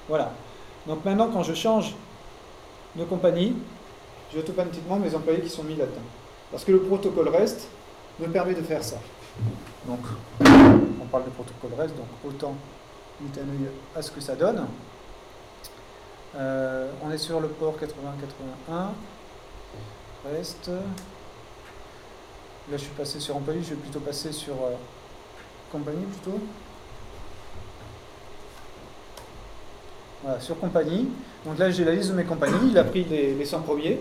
voilà. Donc maintenant, quand je change de compagnie, j'ai automatiquement mes employés qui sont mis là-dedans. Parce que le protocole REST me permet de faire ça. Donc, on parle de protocole REST, donc autant jeter un œil à ce que ça donne. On est sur le port 80-81. REST. Là, je suis passé sur employé, je vais plutôt passer sur compagnie plutôt. Voilà, sur compagnie. Donc là, j'ai la liste de mes compagnies. Il a pris les 100 premiers.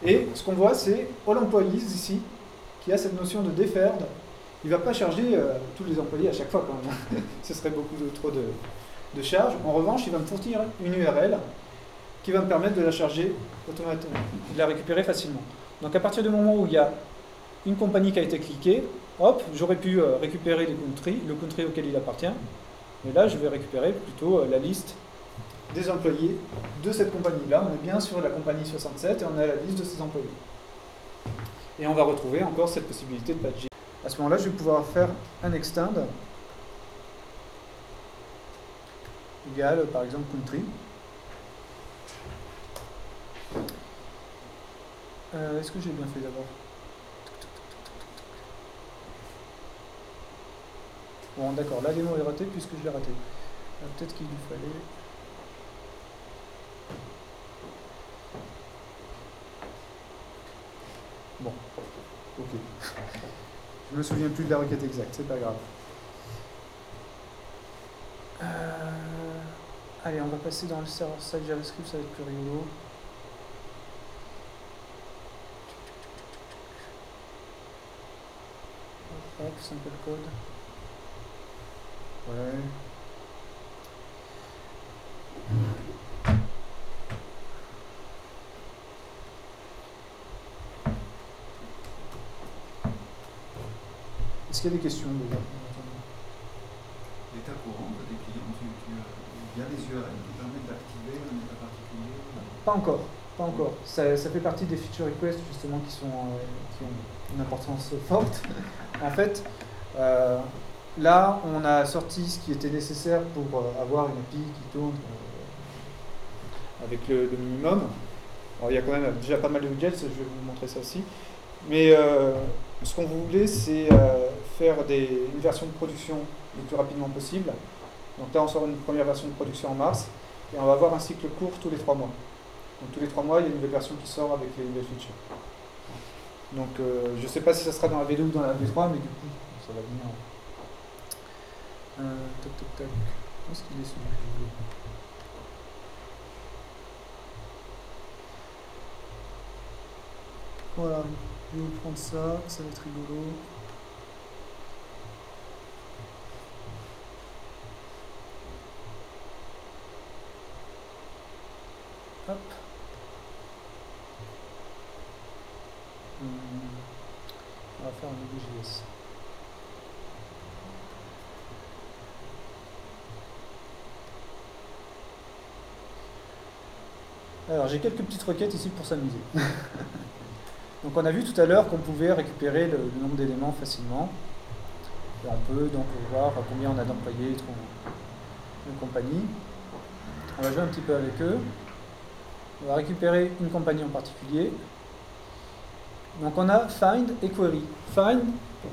Et ce qu'on voit, c'est AllEmployees ici, qui a cette notion de deferred. Il ne va pas charger tous les employés à chaque fois quand même. Ce serait beaucoup trop de charge. En revanche, il va me fournir une URL qui va me permettre de la charger automatiquement, de la récupérer facilement. Donc à partir du moment où il y a une compagnie qui a été cliquée, hop, j'aurais pu récupérer le country auquel il appartient. Mais là, je vais récupérer plutôt la liste des employés de cette compagnie-là. On est bien sur la compagnie 67 et on a la liste de ses employés. Et on va retrouver encore cette possibilité de patcher. À ce moment-là, je vais pouvoir faire un extend égal, par exemple, country. Est-ce que j'ai bien fait d'abord? Bon, d'accord, la démo est ratée puisque je l'ai ratée. Peut-être qu'il lui fallait... Bon, ok. Je me souviens plus de la requête exacte, c'est pas grave. Allez, on va passer dans le serveur side JavaScript, ça va être plus rigolo. Hop, simple code. Ouais. Est-ce qu'il y a des questions déjà? L'état courant des clients, il y a des URL qui permettent d'activer un état particulier? Pas encore, pas encore. Ça fait partie des feature requests justement qui ont une importance forte. En fait, là, on a sorti ce qui était nécessaire pour avoir une API qui tourne avec le minimum. Alors, il y a quand même déjà pas mal de widgets, je vais vous montrer ça aussi. Mais ce qu'on voulait, c'est faire une version de production le plus rapidement possible. Donc là, on sort une première version de production en mars, et on va avoir un cycle court tous les 3 mois. Donc tous les 3 mois, il y a une nouvelle version qui sort avec les nouvelles features. Donc je ne sais pas si ça sera dans la V2 ou dans la V3, mais du coup, ça va venir. Tac, tac, tac. Où est-ce qu'il est celui-là? Voilà, je vais vous prendre ça, ça va être rigolo. Hop. On va faire un Node.js. Alors j'ai quelques petites requêtes ici pour s'amuser. Donc on a vu tout à l'heure qu'on pouvait récupérer le nombre d'éléments facilement. Et on peut donc voir combien on a d'employés de compagnie. On va jouer un petit peu avec eux. On va récupérer une compagnie en particulier. Donc on a find et query. Find,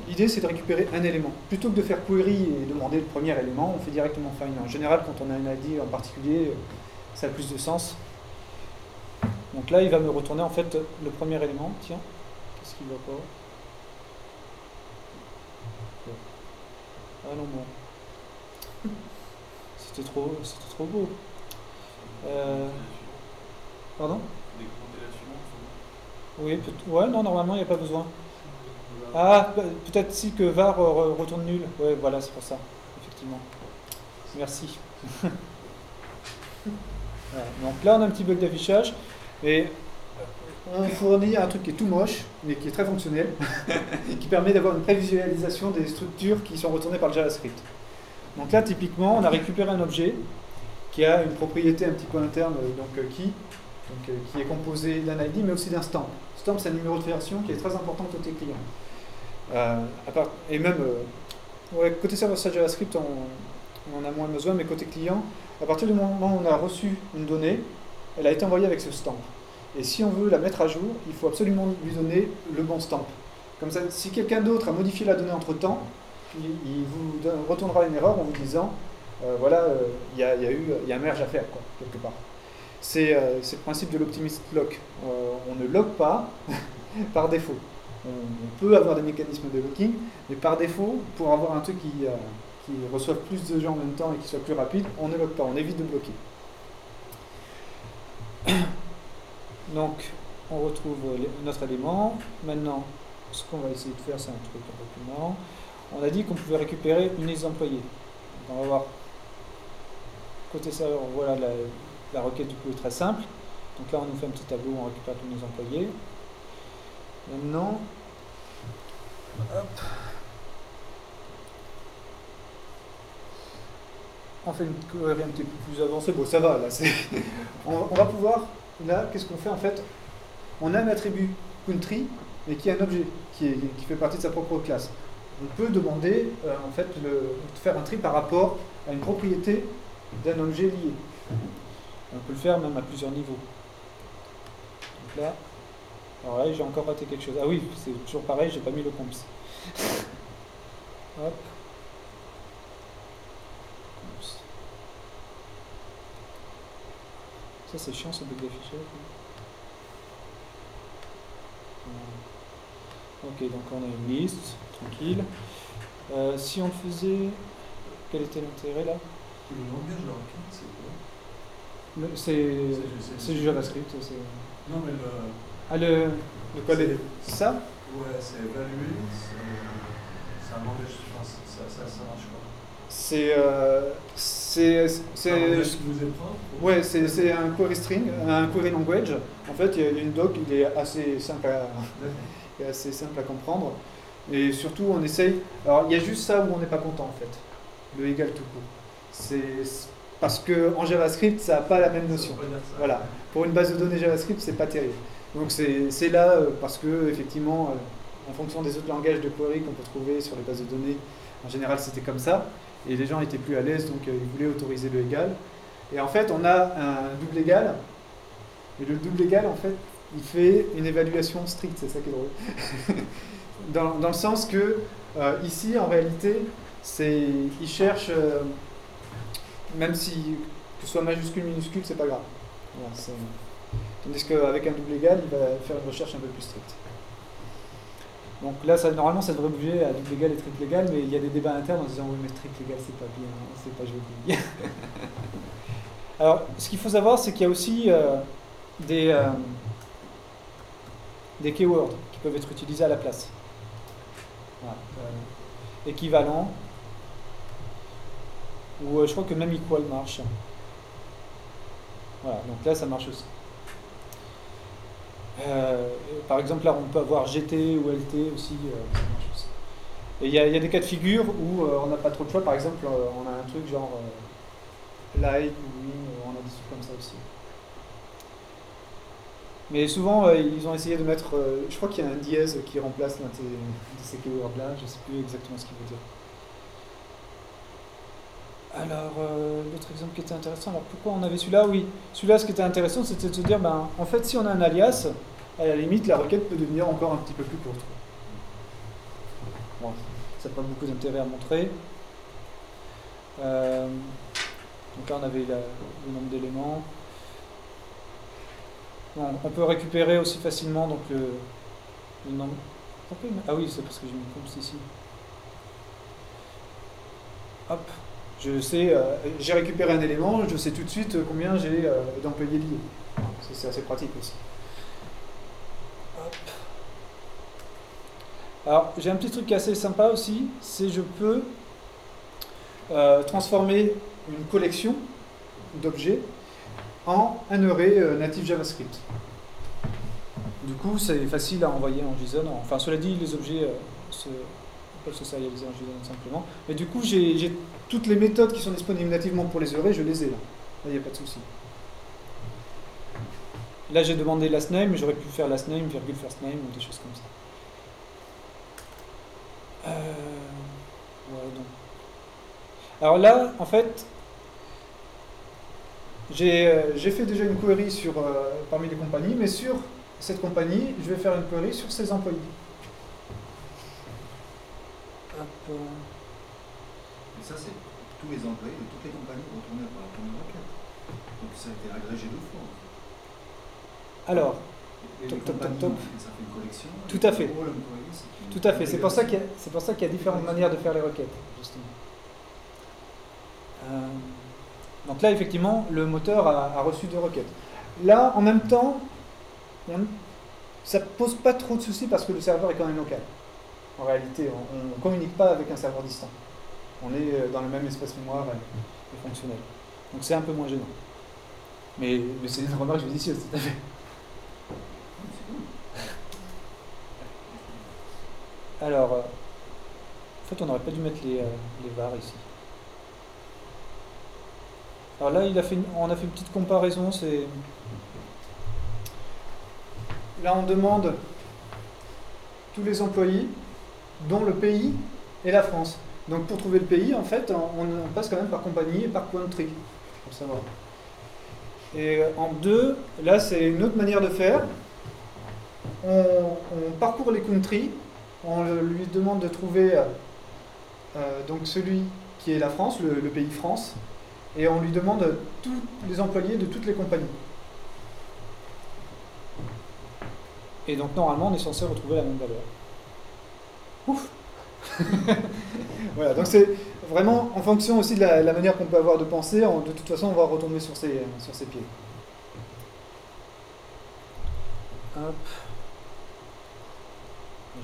l'idée c'est de récupérer un élément. Plutôt que de faire query et demander le premier élément, on fait directement find. En général, quand on a un ID en particulier, ça a plus de sens. Donc là, il va me retourner en fait le premier élément. Tiens, qu'est-ce qu'il va pas? Ah non, bon. C'était trop beau. Pardon? Oui, ouais, non, normalement, il n'y a pas besoin. Ah, peut-être si que var retourne nul. Ouais, voilà, c'est pour ça, effectivement. Merci. Voilà. Donc là, on a un petit bug d'affichage. Et on fournit un truc qui est tout moche, mais qui est très fonctionnel, qui permet d'avoir une prévisualisation des structures qui sont retournées par le JavaScript. Donc là, typiquement, on a récupéré un objet qui a une propriété un petit peu interne, qui est composé d'un ID, mais aussi d'un stamp. Stamp, c'est un numéro de version qui est très important côté client. Et même, côté serveur-side JavaScript, on en a moins besoin, mais côté client, à partir du moment où on a reçu une donnée, elle a été envoyée avec ce stamp. Et si on veut la mettre à jour, il faut absolument lui donner le bon stamp. Comme ça, si quelqu'un d'autre a modifié la donnée entre-temps, il vous retournera une erreur en vous disant voilà, il y a un merge à faire, quoi, quelque part. C'est le principe de l'optimist lock. On ne lock pas par défaut. On peut avoir des mécanismes de locking, mais par défaut, pour avoir un truc qui reçoive plus de gens en même temps et qui soit plus rapide, on ne lock pas, on évite de bloquer. Donc, on retrouve notre élément. Maintenant, ce qu'on va essayer de faire, c'est un truc un peu plus marrant. On a dit qu'on pouvait récupérer une liste d'employés. Donc, on va voir. Côté serveur, voilà la requête du coup est très simple. Donc là, on nous fait un petit tableau où on récupère tous nos employés. Maintenant, hop, on fait une query un petit peu plus avancée. Bon, ça va, là, on va pouvoir, là, qu'est-ce qu'on fait en fait? On a un attribut country, mais qui est un objet, qui fait partie de sa propre classe. On peut demander, en fait, de faire un tri par rapport à une propriété d'un objet lié. On peut le faire même à plusieurs niveaux. Donc là, alors là, j'ai encore raté quelque chose. Ah oui, c'est toujours pareil, j'ai pas mis le comps. Hop. Ça c'est chiant ce bug d'affichage. Ok, donc on a une liste, tranquille. Si on faisait... Quel était l'intérêt là? Le langage JavaScript, c'est quoi? C'est du JavaScript. Non, mais Ah, le code est... Ça? ouais, c'est évalué, c'est un langage, enfin, ça marche quoi? C'est un langage qui vous est propre? ouais, c'est un query string, un query language. En fait, il y a une doc, il est assez simple à comprendre. Et surtout, on essaye. Alors, il y a juste ça où on n'est pas content en fait. Le égal tout court. C'est parce que en JavaScript, ça n'a pas la même notion. Voilà. Pour une base de données JavaScript, c'est pas terrible. Donc c'est là parce que effectivement, en fonction des autres langages de query qu'on peut trouver sur les bases de données, en général, c'était comme ça. Et les gens étaient plus à l'aise, donc ils voulaient autoriser le égal. Et en fait, on a un double égal. Et le double égal, en fait, il fait une évaluation stricte. C'est ça qui est drôle. dans le sens que ici, en réalité, il cherche, même si que ce soit majuscule, minuscule, c'est pas grave. Voilà, tandis qu'avec un double égal, il va faire une recherche un peu plus stricte. Donc là, normalement, ça devrait bouger à double égal et triple égal, mais il y a des débats internes en disant oui, mais triple égal, c'est pas bien, c'est pas joli. Alors, ce qu'il faut savoir, c'est qu'il y a aussi des keywords qui peuvent être utilisés à la place. Voilà, équivalent, ou je crois que même equal marche. Voilà, donc là, ça marche aussi. Par exemple, là, on peut avoir GT ou LT aussi, ça marche aussi. Et il y a des cas de figure où on n'a pas trop de choix. Par exemple, on a un truc genre like ou win, on a des trucs comme ça aussi. Mais souvent, ils ont essayé de mettre... je crois qu'il y a un dièse qui remplace l'un de ces keywords-là. Je ne sais plus exactement ce qu'il veut dire. Alors, l'autre exemple qui était intéressant, alors pourquoi on avait celui-là? Oui, celui-là, ce qui était intéressant, c'était de se dire, ben, en fait, si on a un alias, à la limite, la requête peut devenir encore un petit peu plus courte. Bon, ça n'a pas beaucoup d'intérêt à montrer. Donc là, on avait le nombre d'éléments. Bon, on peut récupérer aussi facilement donc, le nombre... Ah oui, c'est parce que j'ai mis const ici. Hop. Je sais, j'ai récupéré un élément, je sais tout de suite combien j'ai d'employés liés. C'est assez pratique aussi. Hop. Alors, j'ai un petit truc assez sympa aussi, c'est je peux transformer une collection d'objets en un array natif JavaScript. Du coup, c'est facile à envoyer en JSON. Enfin, cela dit, les objets peuvent se sérialiser en JSON simplement. Mais du coup, j'ai toutes les méthodes qui sont disponibles nativement pour les arrays, je les ai là. Là, il n'y a pas de souci. Là, j'ai demandé last name, mais j'aurais pu faire last name, virgule first name, ou des choses comme ça. Ouais, donc. Alors là, en fait, j'ai fait déjà une query parmi les compagnies, mais sur cette compagnie, je vais faire une query sur ses employés. Hop. Et ça, c'est tous les employés de toutes les compagnies retournés par la première requête. Donc ça a été agrégé 2 fois. Alors, et top. Ça fait une collection. Tout à fait. Tout à fait. C'est pour ça qu'il y a différentes manières de faire les requêtes, justement. Donc là, effectivement, le moteur a reçu 2 requêtes. Là, en même temps, ça ne pose pas trop de soucis parce que le serveur est quand même local. En réalité, on ne communique pas avec un serveur distant. On est dans le même espace mémoire et fonctionnel. Donc c'est un peu moins gênant. Mais c'est une remarque judicieuse, tout à fait. Alors, en fait, on n'aurait pas dû mettre les var ici. Alors là, on a fait une petite comparaison. Là, on demande tous les employés, dont le pays et la France. Donc pour trouver le pays, en fait, on passe quand même par compagnie et par country, pour savoir. Et en 2, là, c'est une autre manière de faire. On parcourt les countries, on lui demande de trouver donc celui qui est la France, le pays France, et on lui demande tous les employés de toutes les compagnies. Et donc normalement on est censé retrouver la même valeur. Ouf. Voilà, donc c'est vraiment en fonction aussi de la manière qu'on peut avoir de penser, de toute façon on va retomber sur ses pieds. Hop.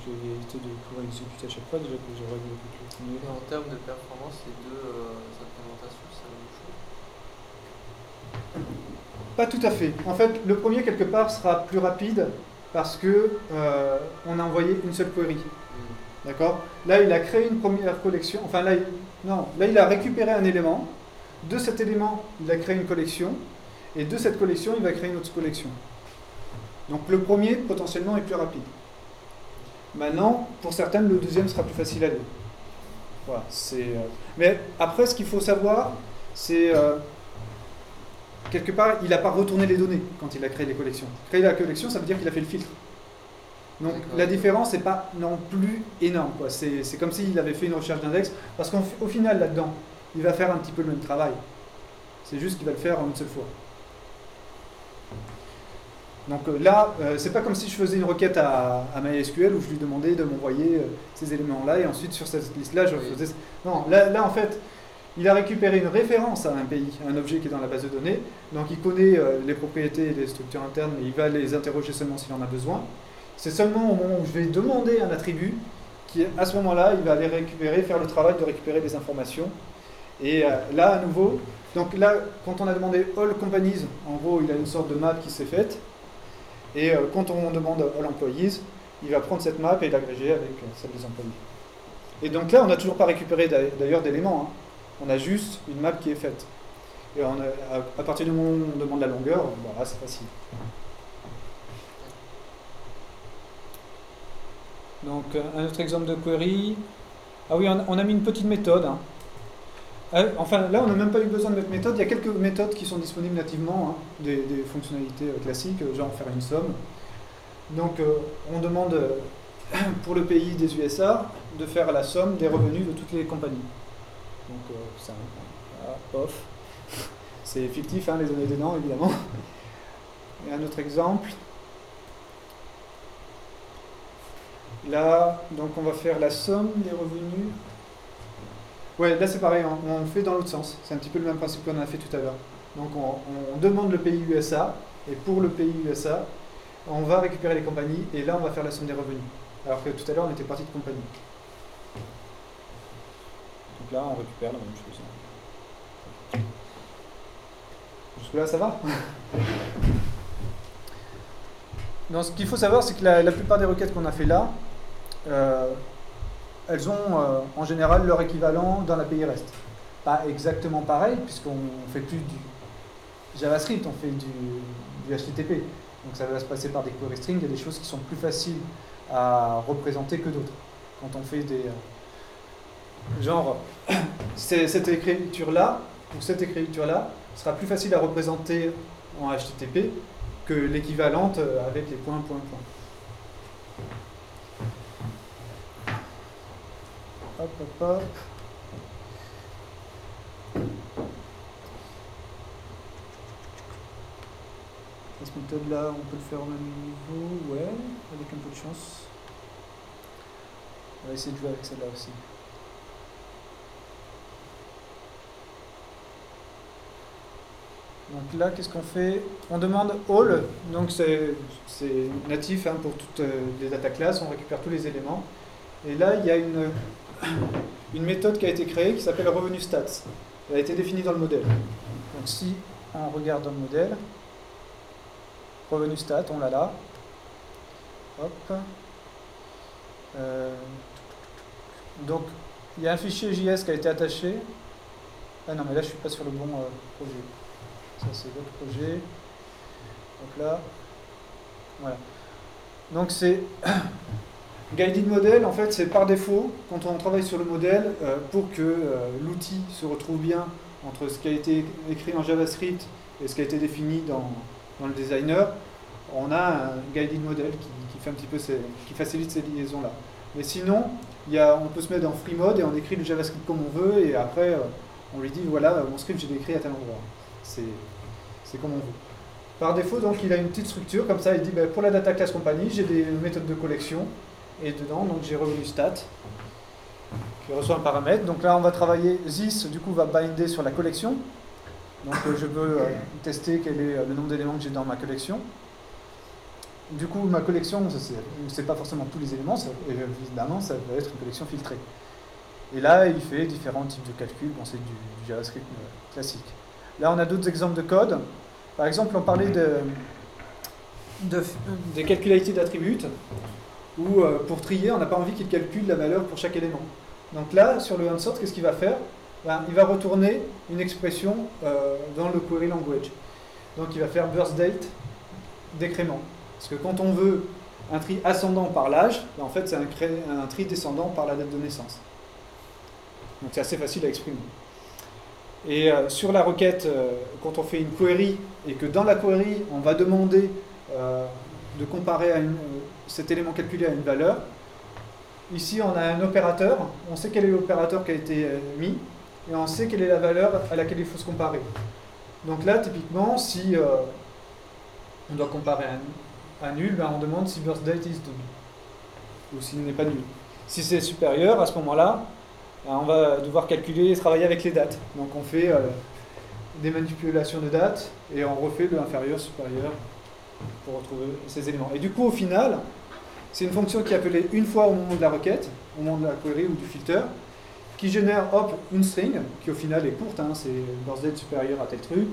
Je vais éviter de pouvoir exécuter à chaque fois, déjà que j'ai réglé le premier. Et en termes de performance, les deux implémentations, c'est la même chose? Pas tout à fait. En fait, le premier, quelque part, sera plus rapide parce que on a envoyé une seule query. D'accord? Là, il a créé une première collection. Enfin, là, il a récupéré un élément. De cet élément, il a créé une collection. Et de cette collection, il va créer une autre collection. Donc, le premier, potentiellement, est plus rapide. Maintenant, pour certaines, le deuxième sera plus facile à lire. Voilà, mais après, ce qu'il faut savoir, c'est quelque part, il n'a pas retourné les données quand il a créé les collections. Créer la collection, ça veut dire qu'il a fait le filtre. Donc la différence n'est pas non plus énorme, quoi. C'est comme s'il avait fait une recherche d'index, parce qu'au final, là-dedans, il va faire un petit peu le même travail. C'est juste qu'il va le faire en une seule fois. Donc là, c'est pas comme si je faisais une requête à MySQL où je lui demandais de m'envoyer ces éléments-là et ensuite sur cette liste-là, je faisais... Non, là en fait, il a récupéré une référence à un pays, à un objet qui est dans la base de données, donc il connaît les propriétés et les structures internes, mais il va les interroger seulement s'il en a besoin. C'est seulement au moment où je vais demander un attribut qu'à ce moment-là, il va aller récupérer, faire le travail de récupérer des informations. Et là, à nouveau, donc là, quand on a demandé all companies, en gros, il a une sorte de map qui s'est faite. Et quand on demande all employees, il va prendre cette map et l'agréger avec celle des employés. Et donc là, on n'a toujours pas récupéré d'ailleurs d'éléments. Hein. On a juste une map qui est faite. Et à partir du moment où on demande la longueur, voilà, c'est facile. Donc un autre exemple de query. Ah oui, on a mis une petite méthode. Hein. Enfin, là, on n'a même pas eu besoin de mettre méthode. Il y a quelques méthodes qui sont disponibles nativement, hein, des fonctionnalités classiques, genre faire une somme. Donc, on demande pour le pays des USA de faire la somme des revenus de toutes les compagnies. Donc, ça, voilà, off. C'est fictif, hein, les données dedans, évidemment. Et un autre exemple. Là, donc, on va faire la somme des revenus. Ouais, là c'est pareil, on fait dans l'autre sens. C'est un petit peu le même principe qu'on a fait tout à l'heure. Donc on demande le pays USA, et pour le pays USA, on va récupérer les compagnies, et là on va faire la somme des revenus. Alors que tout à l'heure on était parti de compagnie. Donc là on récupère la même chose. Jusque-là ça va? Donc ce qu'il faut savoir, c'est que la plupart des requêtes qu'on a fait là, elles ont en général leur équivalent dans l'API REST. Pas exactement pareil, puisqu'on ne fait plus du JavaScript, on fait du HTTP. Donc ça va se passer par des query strings, il y a des choses qui sont plus faciles à représenter que d'autres. Quand on fait des... genre, cette écriture-là, ou cette écriture-là, sera plus facile à représenter en HTTP que l'équivalente avec les points. Hop. Cette méthode-là, on peut le faire au même niveau, ouais, avec un peu de chance. On va essayer de jouer avec celle-là aussi. Donc là, qu'est-ce qu'on fait? On demande all, donc c'est natif hein, pour toutes les data classes, on récupère tous les éléments. Et là, il y a une méthode qui a été créée qui s'appelle revenu stats. Elle a été définie dans le modèle. Donc si on regarde dans le modèle, revenu stats, on l'a là. Hop. Donc il y a un fichier JS qui a été attaché. Ah non, mais là je suis pas sur le bon projet. Ça c'est l'autre projet. Donc là, voilà. Donc c'est guided model, en fait, c'est par défaut, quand on travaille sur le modèle, pour que l'outil se retrouve bien entre ce qui a été écrit en JavaScript et ce qui a été défini dans le designer, on a un guided model qui fait un petit peu qui facilite ces liaisons-là. Mais sinon, on peut se mettre en free mode et on écrit le JavaScript comme on veut et après on lui dit voilà, mon script j'ai écrit à tel endroit. C'est comme on veut. Par défaut, donc, il a une petite structure, comme ça, il dit, ben, pour la data class compagnie, j'ai des méthodes de collection, et dedans, donc, j'ai revenu stat, qui reçoit un paramètre. Donc là, on va travailler, this, du coup, va binder sur la collection. Donc, je veux tester quel est le nombre d'éléments que j'ai dans ma collection. Du coup, ma collection, c'est pas forcément tous les éléments, évidemment, ça va être une collection filtrée. Et là, il fait différents types de calculs, bon, c'est du JavaScript classique. Là, on a d'autres exemples de code. Par exemple, on parlait des calculated attributes, où pour trier, on n'a pas envie qu'il calcule la valeur pour chaque élément. Donc là, sur le unsort, qu'est-ce qu'il va faire? Ben, il va retourner une expression dans le query language. Donc il va faire birth date décrément. Parce que quand on veut un tri ascendant par l'âge, ben, en fait c'est un tri descendant par la date de naissance. Donc c'est assez facile à exprimer. Et sur la requête, quand on fait une query, et que dans la query, on va demander de comparer cet élément calculé à une valeur, ici on a un opérateur, on sait quel est l'opérateur qui a été mis, et on sait quelle est la valeur à laquelle il faut se comparer. Donc là, typiquement, si on doit comparer à nul, ben on demande si birthdate is nul, ou s'il n'est pas nul. Si c'est supérieur, à ce moment-là, on va devoir calculer et travailler avec les dates. Donc on fait des manipulations de dates et on refait le inférieur, supérieur pour retrouver ces éléments. Et du coup, au final, c'est une fonction qui est appelée une fois au moment de la requête, au moment de la query ou du filter, qui génère hop, une string, qui au final est courte, hein, c'est birthdate supérieur à tel truc,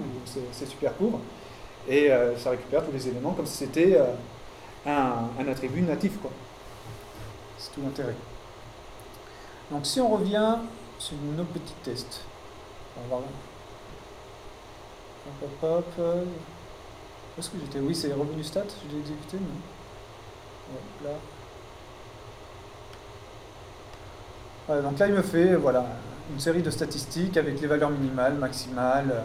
c'est super court, et ça récupère tous les éléments comme si c'était un attribut natif, quoi. C'est tout l'intérêt. Donc si on revient sur nos petits tests, on va voir. Hop. Où est-ce que j'étais? Oui, c'est revenu stat, je l'ai exécuté, non? Ouais, là. Voilà, donc là, il me fait voilà, une série de statistiques avec les valeurs minimales, maximales,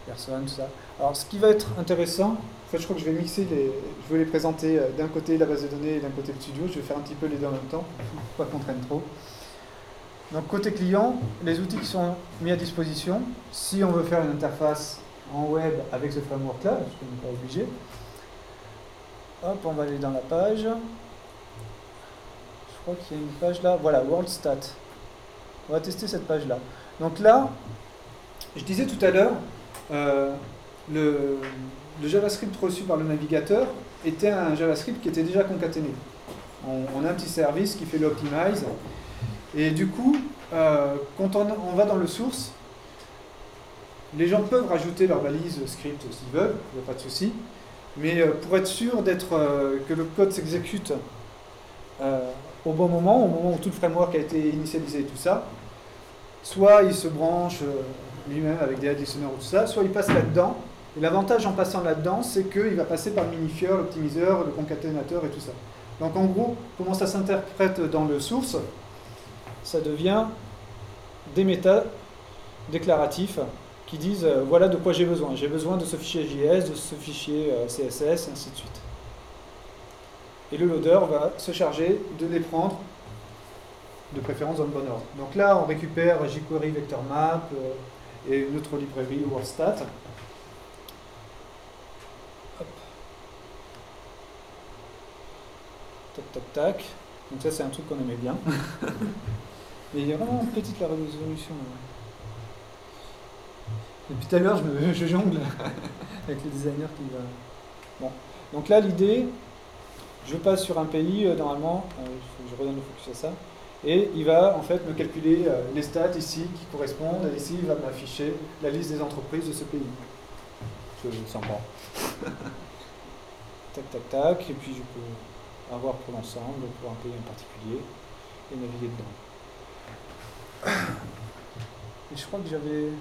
personnes, tout ça. Alors ce qui va être intéressant, en fait je crois que je vais mixer je vais les présenter d'un côté la base de données et d'un côté le studio, je vais faire un petit peu les deux en même temps, pas qu'on traîne trop. Donc côté client, les outils qui sont mis à disposition, si on veut faire une interface en web avec ce framework-là, parce qu'on n'est pas obligé, hop, on va aller dans la page. Je crois qu'il y a une page là, voilà, World Stat. On va tester cette page-là. Donc là, je disais tout à l'heure, le JavaScript reçu par le navigateur était un JavaScript qui était déjà concaténé. On a un petit service qui fait l'optimize. Et du coup, quand on va dans le source, les gens peuvent rajouter leur valise script s'ils veulent, il n'y a pas de souci. Mais pour être sûr que le code s'exécute au bon moment, au moment où tout le framework a été initialisé et tout ça, soit il se branche lui-même avec des additionneurs ou tout ça, soit il passe là-dedans. Et l'avantage en passant là-dedans, c'est qu'il va passer par le minifier, l'optimiseur, le concaténateur et tout ça. Donc en gros, comment ça s'interprète dans le source? Ça devient des méta déclaratifs qui disent voilà de quoi j'ai besoin. J'ai besoin de ce fichier JS, de ce fichier CSS, et ainsi de suite. Et le loader va se charger de les prendre, de préférence dans le bon ordre. Donc là, on récupère jQuery Vector Map et une autre librairie WorldStat. Hop. Tac. Donc ça, c'est un truc qu'on aimait bien. Mais il est vraiment petite la résolution. Depuis tout à l'heure, je jongle avec le designer qui va... Bon. Donc là, l'idée, je passe sur un pays, normalement, je redonne le focus à ça, et il va en fait me calculer les stats ici qui correspondent, et ici il va m'afficher la liste des entreprises de ce pays. C'est sympa. Tac, et puis je peux avoir pour l'ensemble, pour un pays en particulier, et naviguer dedans. Et je crois que j'avais...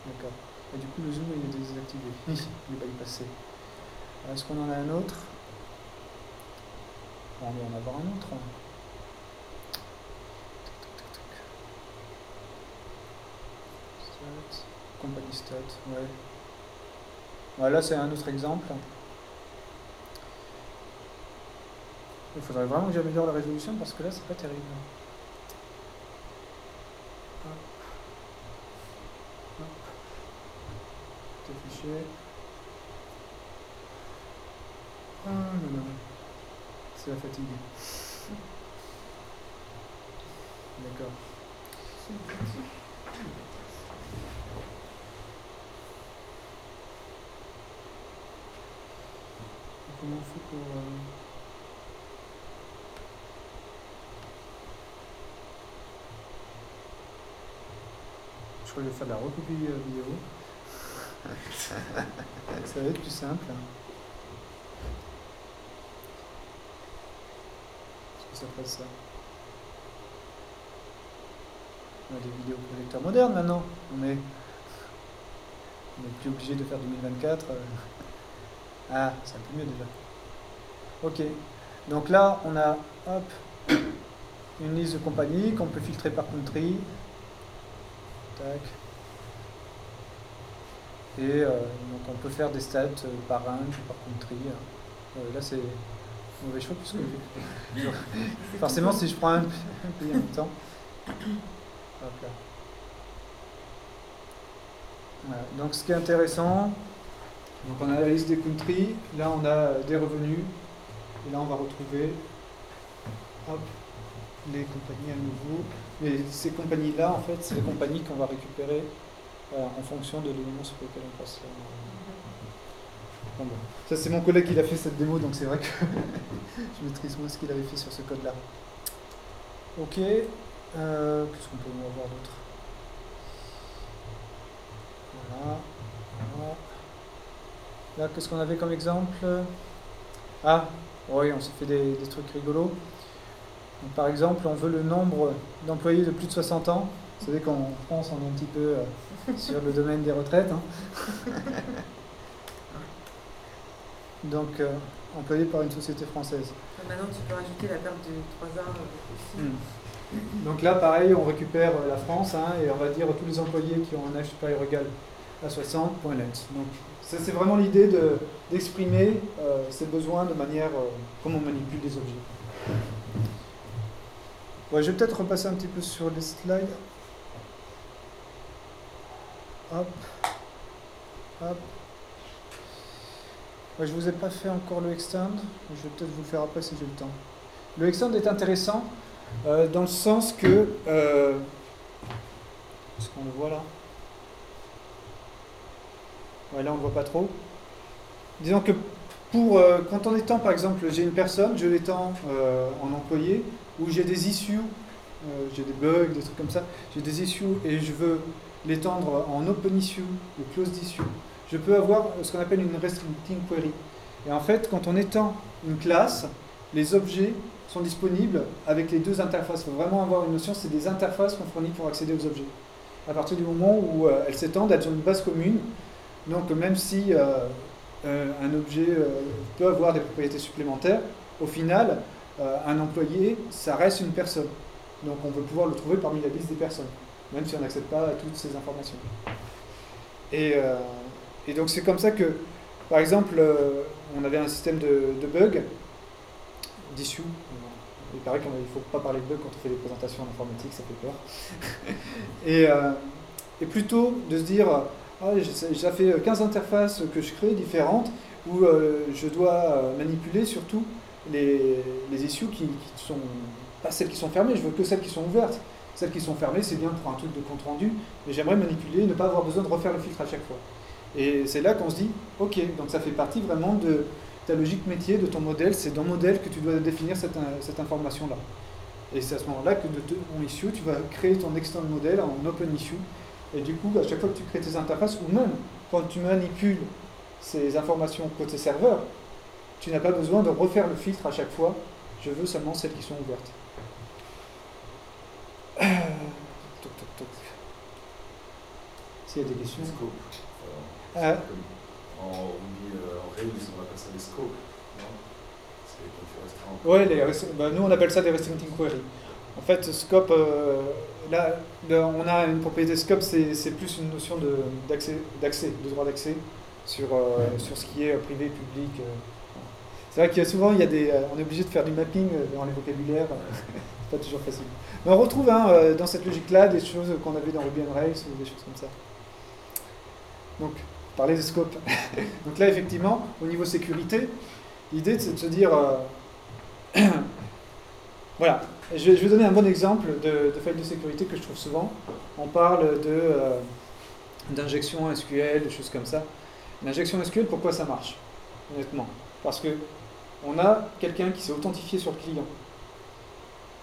D'accord. Et du coup, le zoom il est désactivé. Il n'est pas y passé. Est-ce qu'on en a un autre? On va en avoir un autre. Stat. Company stat, ouais. Voilà, c'est un autre exemple. Il faudrait vraiment que j'améliore la résolution parce que là, c'est pas terrible. afficher. Ah non, non. C'est la fatigue. D'accord. Comment on fait pour... Je crois que je vais faire de la recopie vidéo. Ça va être plus simple. Est-ce que ça fasse ça? On a des vidéoprojecteurs modernes maintenant. On n'est plus obligé de faire 2024. Ah, c'est un peu mieux déjà. Ok. Donc là, on a hop, une liste de compagnies qu'on peut filtrer par country. Tac. Et donc on peut faire des stats par range, par country. Là c'est mauvais choix puisque forcément si je prends un pays en même temps. Hop là. Voilà. Donc ce qui est intéressant, donc on a la liste des country, là on a des revenus, et là on va retrouver hop, les compagnies à nouveau. Mais ces compagnies-là, en fait, c'est les compagnies qu'on va récupérer en fonction de l'élément sur lequel on passe. Bon. Ça, c'est mon collègue qui a fait cette démo, donc c'est vrai que je maîtrise moins ce qu'il avait fait sur ce code-là. Ok. Qu'est-ce qu'on peut avoir d'autre? Voilà. Voilà. Là, qu'est-ce qu'on avait comme exemple? Ah, oui, on s'est fait des trucs rigolos. Donc, par exemple, on veut le nombre d'employés de plus de 60 ans. Vous savez qu'en France, on est un petit peu sur le domaine des retraites. Hein. Donc, employés par une société française. Maintenant, tu peux rajouter la perte de 3 ans aussi. Donc là, pareil, on récupère la France et on va dire tous les employés qui ont un âge supérieur ou égal à 60, point net. Donc, ça, c'est vraiment l'idée d'exprimer ces besoins de manière comme on manipule des objets. Ouais, je vais peut-être repasser un petit peu sur les slides. Hop. Hop. Ouais, je ne vous ai pas fait encore le extend. Je vais peut-être vous le faire après si j'ai le temps. Le extend est intéressant dans le sens que... est-ce qu'on le voit là? Ouais, là on ne le voit pas trop. Disons que quand on étend, par exemple, j'ai une personne, je l'étends en employé, où j'ai des issues, j'ai des bugs, des trucs comme ça, j'ai des issues et je veux l'étendre en open issue ou closed issue, je peux avoir ce qu'on appelle une restricting query. Et en fait, quand on étend une classe, les objets sont disponibles avec les deux interfaces. Il faut vraiment avoir une notion, c'est des interfaces qu'on fournit pour accéder aux objets. À partir du moment où elles s'étendent, elles ont une base commune. Donc même si un objet peut avoir des propriétés supplémentaires, au final, un employé, ça reste une personne. Donc on peut pouvoir le trouver parmi la liste des personnes, même si on n'accède pas à toutes ces informations. Et donc c'est comme ça que, par exemple, on avait un système de bugs, d'issue. Il paraît qu'il ne faut pas parler de bugs quand on fait des présentations en informatique, ça fait peur. Et plutôt de se dire, ça fait 15 interfaces que je crée différentes, où je dois manipuler surtout les issues qui sont pas celles qui sont fermées, je veux que celles qui sont ouvertes. Celles qui sont fermées, c'est bien pour un truc de compte rendu, mais j'aimerais manipuler, ne pas avoir besoin de refaire le filtre à chaque fois. Et c'est là qu'on se dit, ok, donc ça fait partie vraiment de ta logique métier, de ton modèle, c'est dans le modèle que tu dois définir cette information-là. Et c'est à ce moment-là que de ton issue, tu vas créer ton extend modèle en open issue, et du coup, à chaque fois que tu crées tes interfaces, ou même quand tu manipules ces informations côté serveur, tu n'as pas besoin de refaire le filtre à chaque fois, je veux seulement celles qui sont ouvertes. Toc, toc, toc. S'il y a des questions. Scope. En Rails, on appelle ça des scopes. C'est quand tu restreins. Nous on appelle ça des restricting queries. En fait, scope, là, on a une propriété scope, c'est plus une notion d'accès, de droit d'accès sur ce qui est privé, public. C'est vrai qu'il y a souvent, on est obligé de faire du mapping dans les vocabulaires. C'est pas toujours facile. Mais on retrouve dans cette logique-là des choses qu'on avait dans Ruby on Rails ou des choses comme ça. Donc, parler des scopes. Donc là, effectivement, au niveau sécurité, l'idée, c'est de se dire... voilà, je vais donner un bon exemple de faille de sécurité que je trouve souvent. On parle d'injection SQL, des choses comme ça. L'injection SQL, pourquoi ça marche, honnêtement? Parce que on a quelqu'un qui s'est authentifié sur le client.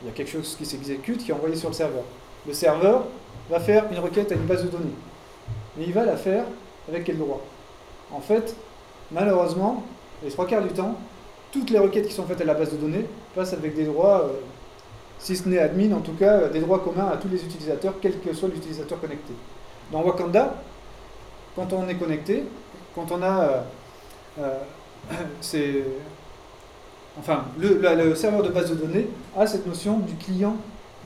Il y a quelque chose qui s'exécute, qui est envoyé sur le serveur. Le serveur va faire une requête à une base de données. Mais il va la faire avec quel droit? En fait, malheureusement, les 3/4 du temps, toutes les requêtes qui sont faites à la base de données passent avec des droits, si ce n'est admin, en tout cas, des droits communs à tous les utilisateurs, quel que soit l'utilisateur connecté. Dans Wakanda, quand on est connecté, quand on a... le serveur de base de données a cette notion du client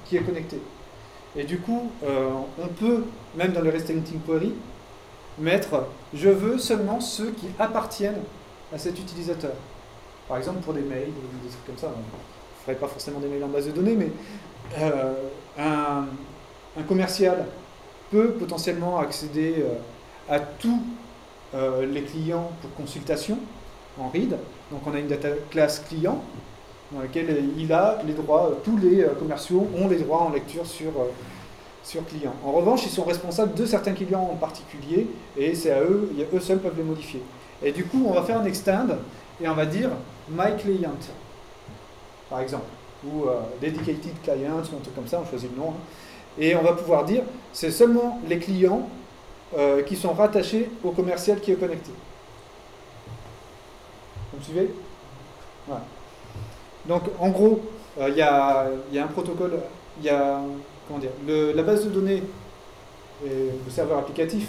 qui est connecté. Et du coup, on peut, même dans le restricting query, mettre « je veux seulement ceux qui appartiennent à cet utilisateur ». Par exemple, pour des mails, des trucs comme ça. On ne ferait pas forcément des mails en base de données, mais un commercial peut potentiellement accéder à tous les clients pour consultation en read. Donc on a une data class client dans laquelle il a les droits, tous les commerciaux ont les droits en lecture sur client. En revanche, ils sont responsables de certains clients en particulier et c'est à eux, eux seuls peuvent les modifier. Et du coup, on va faire un extend et on va dire my client, par exemple, ou dedicated client, ou un truc comme ça, on choisit le nom. Et on va pouvoir dire c'est seulement les clients qui sont rattachés au commercial qui est connecté. Vous me suivez? Voilà. Donc en gros, il y a un protocole, il y a la base de données et le serveur applicatif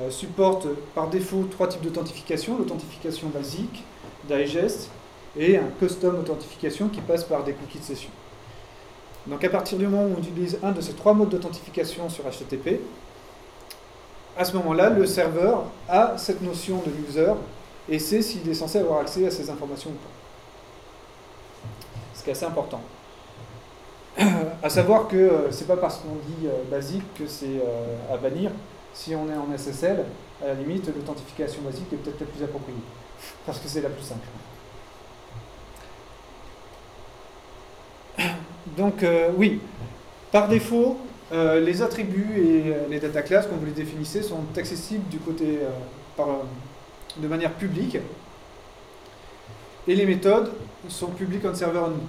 supporte par défaut 3 types d'authentification, l'authentification basique, digest et un custom authentification qui passe par des cookies de session. Donc à partir du moment où on utilise un de ces 3 modes d'authentification sur HTTP, à ce moment-là, le serveur a cette notion de user et sait s'il est censé avoir accès à ces informations ou pas. Ce qui est assez important. À savoir que c'est pas parce qu'on dit basique que c'est à bannir. Si on est en SSL, à la limite, l'authentification basique est peut-être la plus appropriée, parce que c'est la plus simple. Donc oui, par défaut, les attributs et les data classes, comme vous les définissez, sont accessibles du côté de manière publique, et les méthodes sont publiques on server only.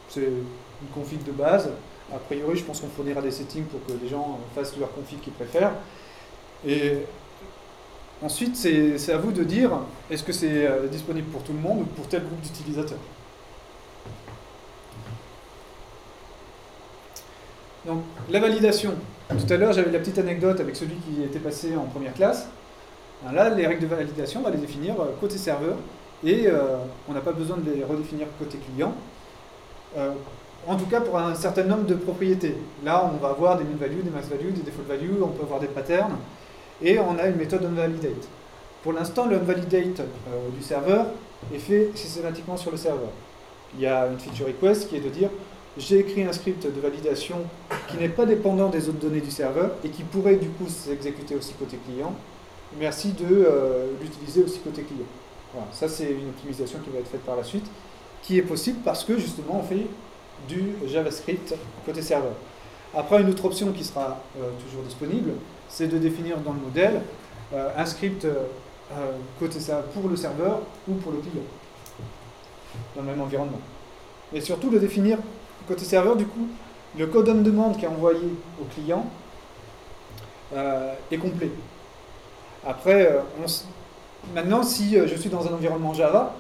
C'est une config de base. A priori, je pense qu'on fournira des settings pour que les gens fassent leur config qu'ils préfèrent. Et ensuite, c'est à vous de dire est-ce que c'est disponible pour tout le monde ou pour tel groupe d'utilisateurs. Donc, la validation. Tout à l'heure, j'avais la petite anecdote avec celui qui était passé en première classe. Là, les règles de validation, on va les définir côté serveur et on n'a pas besoin de les redéfinir côté client. En tout cas, pour un certain nombre de propriétés. Là, on va avoir des min values, des max values, des default values, on peut avoir des patterns et on a une méthode onValidate. Pour l'instant, le onValidate du serveur est fait systématiquement sur le serveur. Il y a une feature request qui est de dire j'ai écrit un script de validation qui n'est pas dépendant des autres données du serveur et qui pourrait du coup s'exécuter aussi côté client. Merci de l'utiliser aussi côté client. Voilà, ça c'est une optimisation qui va être faite par la suite, qui est possible parce que justement on fait du JavaScript côté serveur. Après, une autre option qui sera toujours disponible, c'est de définir dans le modèle un script côté pour le serveur ou pour le client, dans le même environnement. Et surtout de définir côté serveur, du coup, le code on demande qui est envoyé au client est complet. Après, maintenant, si je suis dans un environnement Java,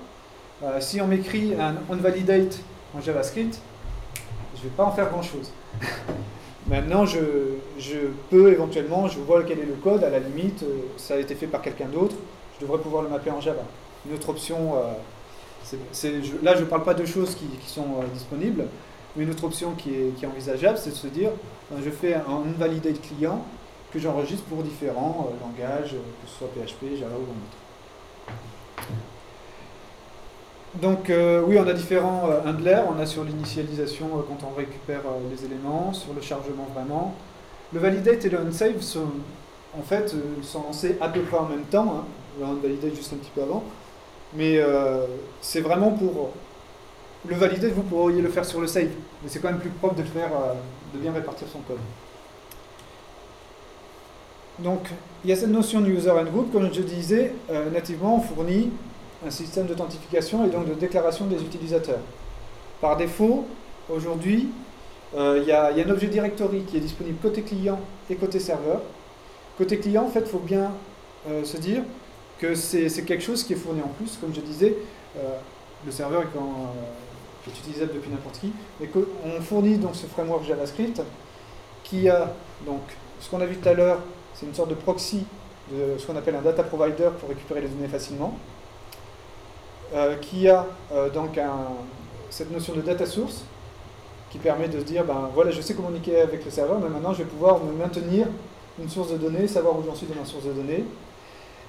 si on m'écrit un onValidate en JavaScript, je ne vais pas en faire grand-chose. Maintenant, je peux éventuellement, je vois quel est le code, à la limite, ça a été fait par quelqu'un d'autre, je devrais pouvoir le mapper en Java. Une autre option, là je ne parle pas de choses qui sont disponibles, mais une autre option qui est envisageable, c'est de se dire, je fais un onValidate client que j'enregistre pour différents langages, que ce soit PHP, Java ou un autre. Donc oui, on a différents handlers. On a sur l'initialisation quand on récupère les éléments, sur le chargement vraiment. Le validate et le unsave sont en fait, sont lancés à peu près en même temps. Hein. On va valider juste un petit peu avant. Mais c'est vraiment pour le valider, vous pourriez le faire sur le save. Mais c'est quand même plus propre de le faire, de bien répartir son code. Donc, il y a cette notion de user and group. Comme je disais, nativement, on fournit un système d'authentification et donc de déclaration des utilisateurs. Par défaut, aujourd'hui, il y a un objet directory qui est disponible côté client et côté serveur. Côté client, en fait, il faut bien se dire que c'est quelque chose qui est fourni en plus. Comme je disais, le serveur est utilisable depuis n'importe qui. Mais on fournit donc ce framework JavaScript qui a, donc, ce qu'on a vu tout à l'heure, c'est une sorte de proxy de ce qu'on appelle un data provider pour récupérer les données facilement, qui a donc cette notion de data source qui permet de se dire, ben voilà, je sais communiquer avec le serveur, mais maintenant je vais pouvoir me maintenir une source de données, savoir où j'en suis dans ma source de données,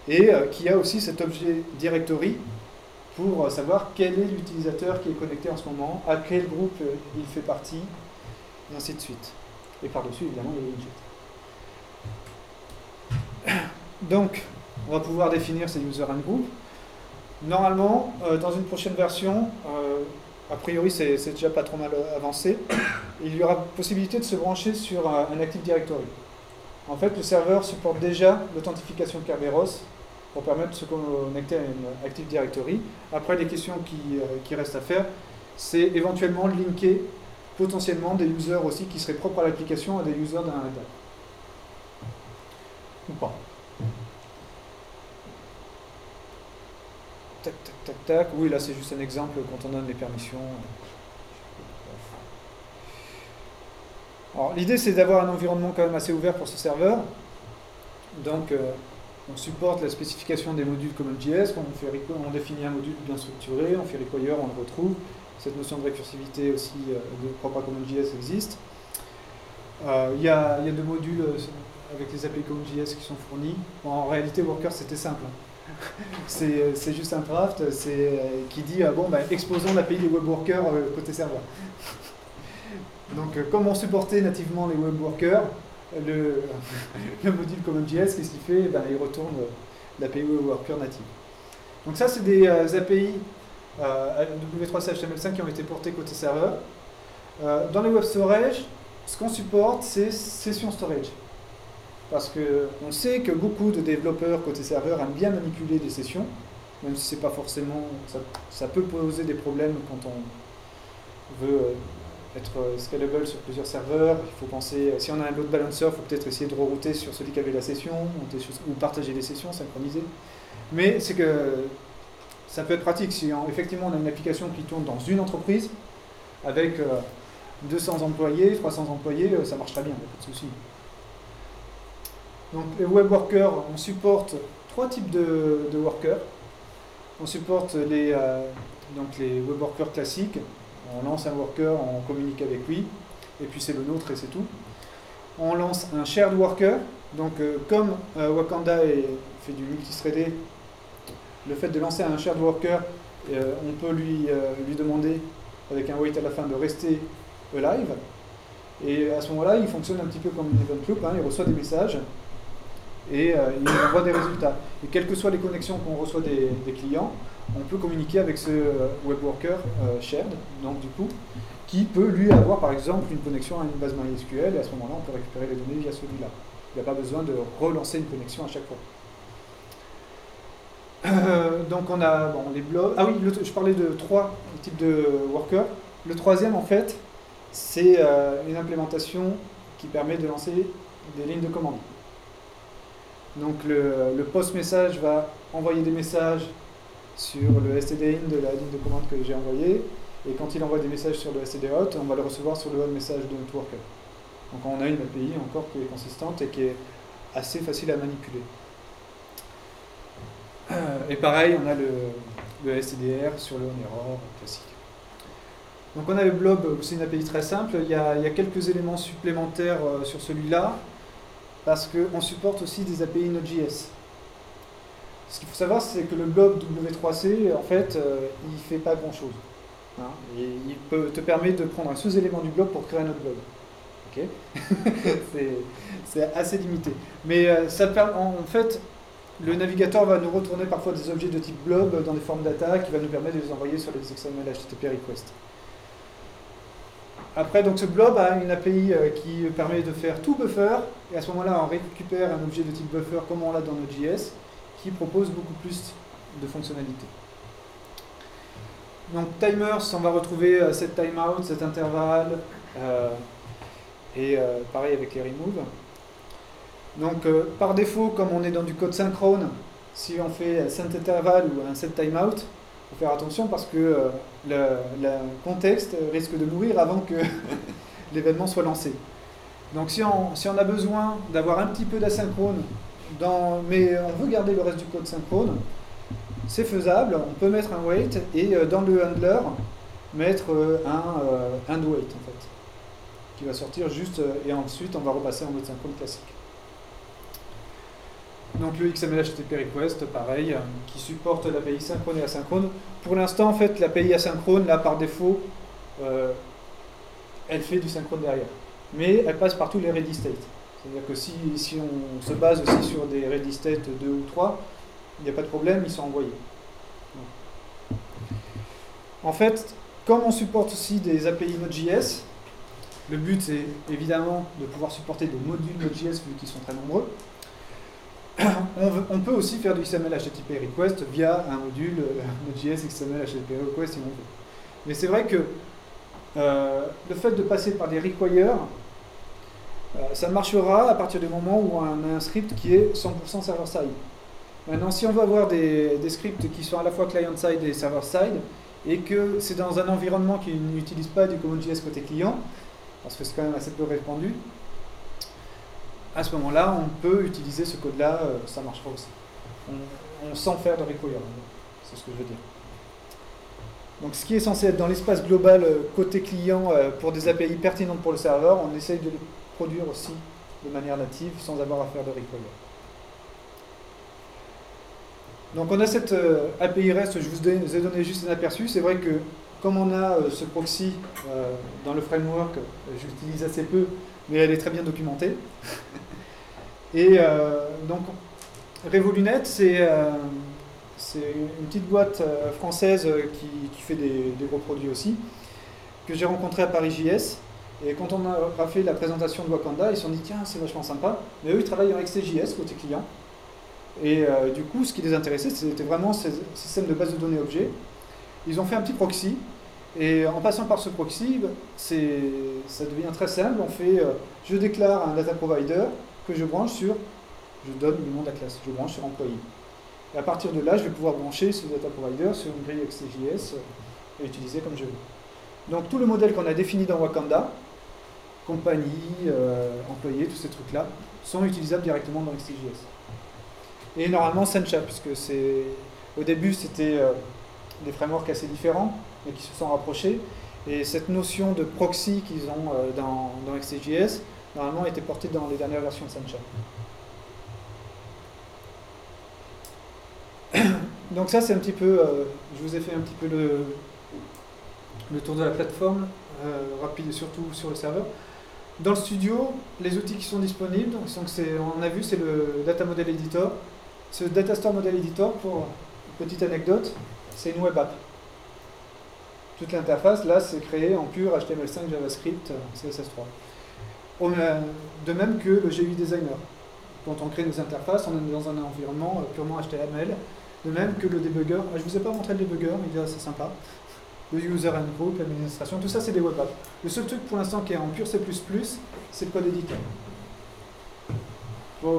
et qui a aussi cet objet directory pour savoir quel est l'utilisateur qui est connecté en ce moment, à quel groupe il fait partie, et ainsi de suite. Et par-dessus, évidemment, il y a widget. Donc, on va pouvoir définir ces user and group. Normalement, dans une prochaine version, a priori c'est déjà pas trop mal avancé, il y aura possibilité de se brancher sur un Active Directory. En fait, le serveur supporte déjà l'authentification Kerberos pour permettre de se connecter à une Active Directory. Après, les questions qui restent à faire, c'est éventuellement linker potentiellement des users aussi qui seraient propres à l'application à des users d'un Red Hat. Ou pas. Tac, tac, tac, tac. Oui, là c'est juste un exemple quand on donne les permissions. Alors, l'idée c'est d'avoir un environnement quand même assez ouvert pour ce serveur. Donc, on supporte la spécification des modules CommonJS. Quand on définit un module bien structuré, on fait require, on le retrouve. Cette notion de récursivité aussi de propre à CommonJS existe. Il y a deux modules avec les API CommonJS qui sont fournis. Bon, en réalité, Worker c'était simple. C'est juste un draft qui dit exposons l'API des web workers côté serveur. Donc, comme on supportait nativement les web workers, le module CommonJS, qu'est-ce qu'il fait? Il retourne l'API web worker native. Donc ça, c'est des API W3C HTML5 qui ont été portés côté serveur. Dans les web storage, ce qu'on supporte, c'est session storage. Parce qu'on sait que beaucoup de développeurs côté serveur aiment bien manipuler des sessions, même si c'est pas forcément. Ça peut poser des problèmes quand on veut être scalable sur plusieurs serveurs. Il faut penser, si on a un load balancer, il faut peut-être essayer de rerouter sur celui qui avait la session, ou partager les sessions, synchroniser. Mais c'est que ça peut être pratique si effectivement on a une application qui tourne dans une entreprise avec 200 employés, 300 employés, ça marche très bien, il n'y a pas de souci. Donc les web workers, on supporte trois types de workers. On supporte les web workers classiques. On lance un worker, on communique avec lui, et puis c'est le nôtre et c'est tout. On lance un shared worker. Donc comme Wakanda fait du multithreadé, le fait de lancer un shared worker, on peut lui demander avec un wait à la fin de rester alive. Et à ce moment-là, il fonctionne un petit peu comme une event loop, il reçoit des messages et il envoie des résultats. Et quelles que soient les connexions qu'on reçoit des clients, on peut communiquer avec ce web worker shared, donc du coup, qui peut lui avoir par exemple une connexion à une base MySQL, et à ce moment-là, on peut récupérer les données via celui-là. Il n'y a pas besoin de relancer une connexion à chaque fois. Donc on a les blogs. Ah oui, je parlais de trois types de workers. Le troisième, en fait, c'est une implémentation qui permet de lancer des lignes de commande. Donc le post-message va envoyer des messages sur le std-in de la ligne de commande que j'ai envoyée, et quand il envoie des messages sur le std-out, on va le recevoir sur le message de notre worker. Donc on a une API encore qui est consistante et qui est assez facile à manipuler. Et pareil, on a le stdr sur le on-error classique. Donc on a le blob, c'est une API très simple. Il y a quelques éléments supplémentaires sur celui-là, parce qu'on supporte aussi des API Node.js. Ce qu'il faut savoir, c'est que le blob W3C, en fait, il ne fait pas grand-chose. Et il te permet de prendre un sous-élément du blob pour créer un autre blob. Ok. C'est assez limité. Mais en fait, le navigateur va nous retourner parfois des objets de type blob dans des formes data qui va nous permettre de les envoyer sur les XML HTTP requests. Après, donc ce blob a une API qui permet de faire tout buffer, et à ce moment-là, on récupère un objet de type buffer comme on l'a dans Node.js, qui propose beaucoup plus de fonctionnalités. Donc timers, on va retrouver set timeout, set intervalle, et pareil avec les remove. Donc par défaut, comme on est dans du code synchrone, si on fait un set interval ou un set timeout, il faut faire attention parce que le contexte risque de mourir avant que l'événement soit lancé. Donc si on a besoin d'avoir un petit peu d'asynchrone, mais on veut garder le reste du code synchrone, c'est faisable, on peut mettre un wait et dans le handler, mettre un wait en fait, qui va sortir juste, et ensuite on va repasser en mode synchrone classique. Donc le XML HTTP request, pareil, qui supporte l'API synchrone et asynchrone. Pour l'instant, en fait, l'API asynchrone, là, par défaut, elle fait du synchrone derrière. Mais elle passe par tous les ready states. C'est-à-dire que si on se base aussi sur des ready states 2 ou 3, il n'y a pas de problème, ils sont envoyés. En fait, comme on supporte aussi des API Node.js, le but c'est évidemment de pouvoir supporter des modules Node.js vu qu'ils sont très nombreux. On peut aussi faire du XML HTTP request via un module Node.js XML HTTP request si on veut. Mais c'est vrai que le fait de passer par des requires, ça marchera à partir du moment où on a un script qui est 100% server-side. Maintenant, si on veut avoir des scripts qui sont à la fois client-side et server-side, et que c'est dans un environnement qui n'utilise pas du CommonJS côté client, parce que c'est quand même assez peu répandu, à ce moment-là, on peut utiliser ce code-là, ça marchera aussi. On sent faire de require, c'est ce que je veux dire. Donc ce qui est censé être dans l'espace global côté client pour des API pertinentes pour le serveur, on essaye de les produire aussi de manière native sans avoir à faire de require. Donc on a cette API REST, je vous ai donné juste un aperçu. C'est vrai que comme on a ce proxy dans le framework, j'utilise assez peu, mais elle est très bien documentée. Et donc Revolunet, c'est une petite boîte française qui fait des gros produits aussi, que j'ai rencontré à Paris.js. Et quand on a fait la présentation de Wakanda, ils se sont dit tiens, c'est vachement sympa. Mais eux, ils travaillent en XJS côté client. Et du coup, ce qui les intéressait, c'était vraiment ces systèmes de base de données objets. Ils ont fait un petit proxy. Et en passant par ce proxy, ça devient très simple. On fait, je déclare un data provider que je branche sur, je donne le nom de la classe, je branche sur employé. Et à partir de là, je vais pouvoir brancher ce data provider sur une grille XJS et utiliser comme je veux. Donc tout le modèle qu'on a défini dans Wakanda, compagnie, employé, tous ces trucs-là, sont utilisables directement dans XJS. Et normalement Sencha, puisque au début c'était des frameworks assez différents, mais qui se sont rapprochés. Et cette notion de proxy qu'ils ont dans XJS, normalement a été portée dans les dernières versions de Sencha. Donc ça c'est un petit peu, je vous ai fait un petit peu le tour de la plateforme, rapide et surtout sur le serveur. Dans le studio, les outils qui sont disponibles, donc on a vu, c'est le Data Model Editor. Ce Data Store Model Editor, pour une petite anecdote, c'est une web app. Toute l'interface, là, c'est créé en pur HTML5, JavaScript, CSS3. De même que le GUI Designer. Quand on crée nos interfaces, on est dans un environnement purement HTML. De même que le debugger. Je ne vous ai pas montré le debugger, il est assez sympa. Le user and group, l'administration, tout ça c'est des web apps. Le seul truc pour l'instant qui est en pur C++, c'est le code éditeur.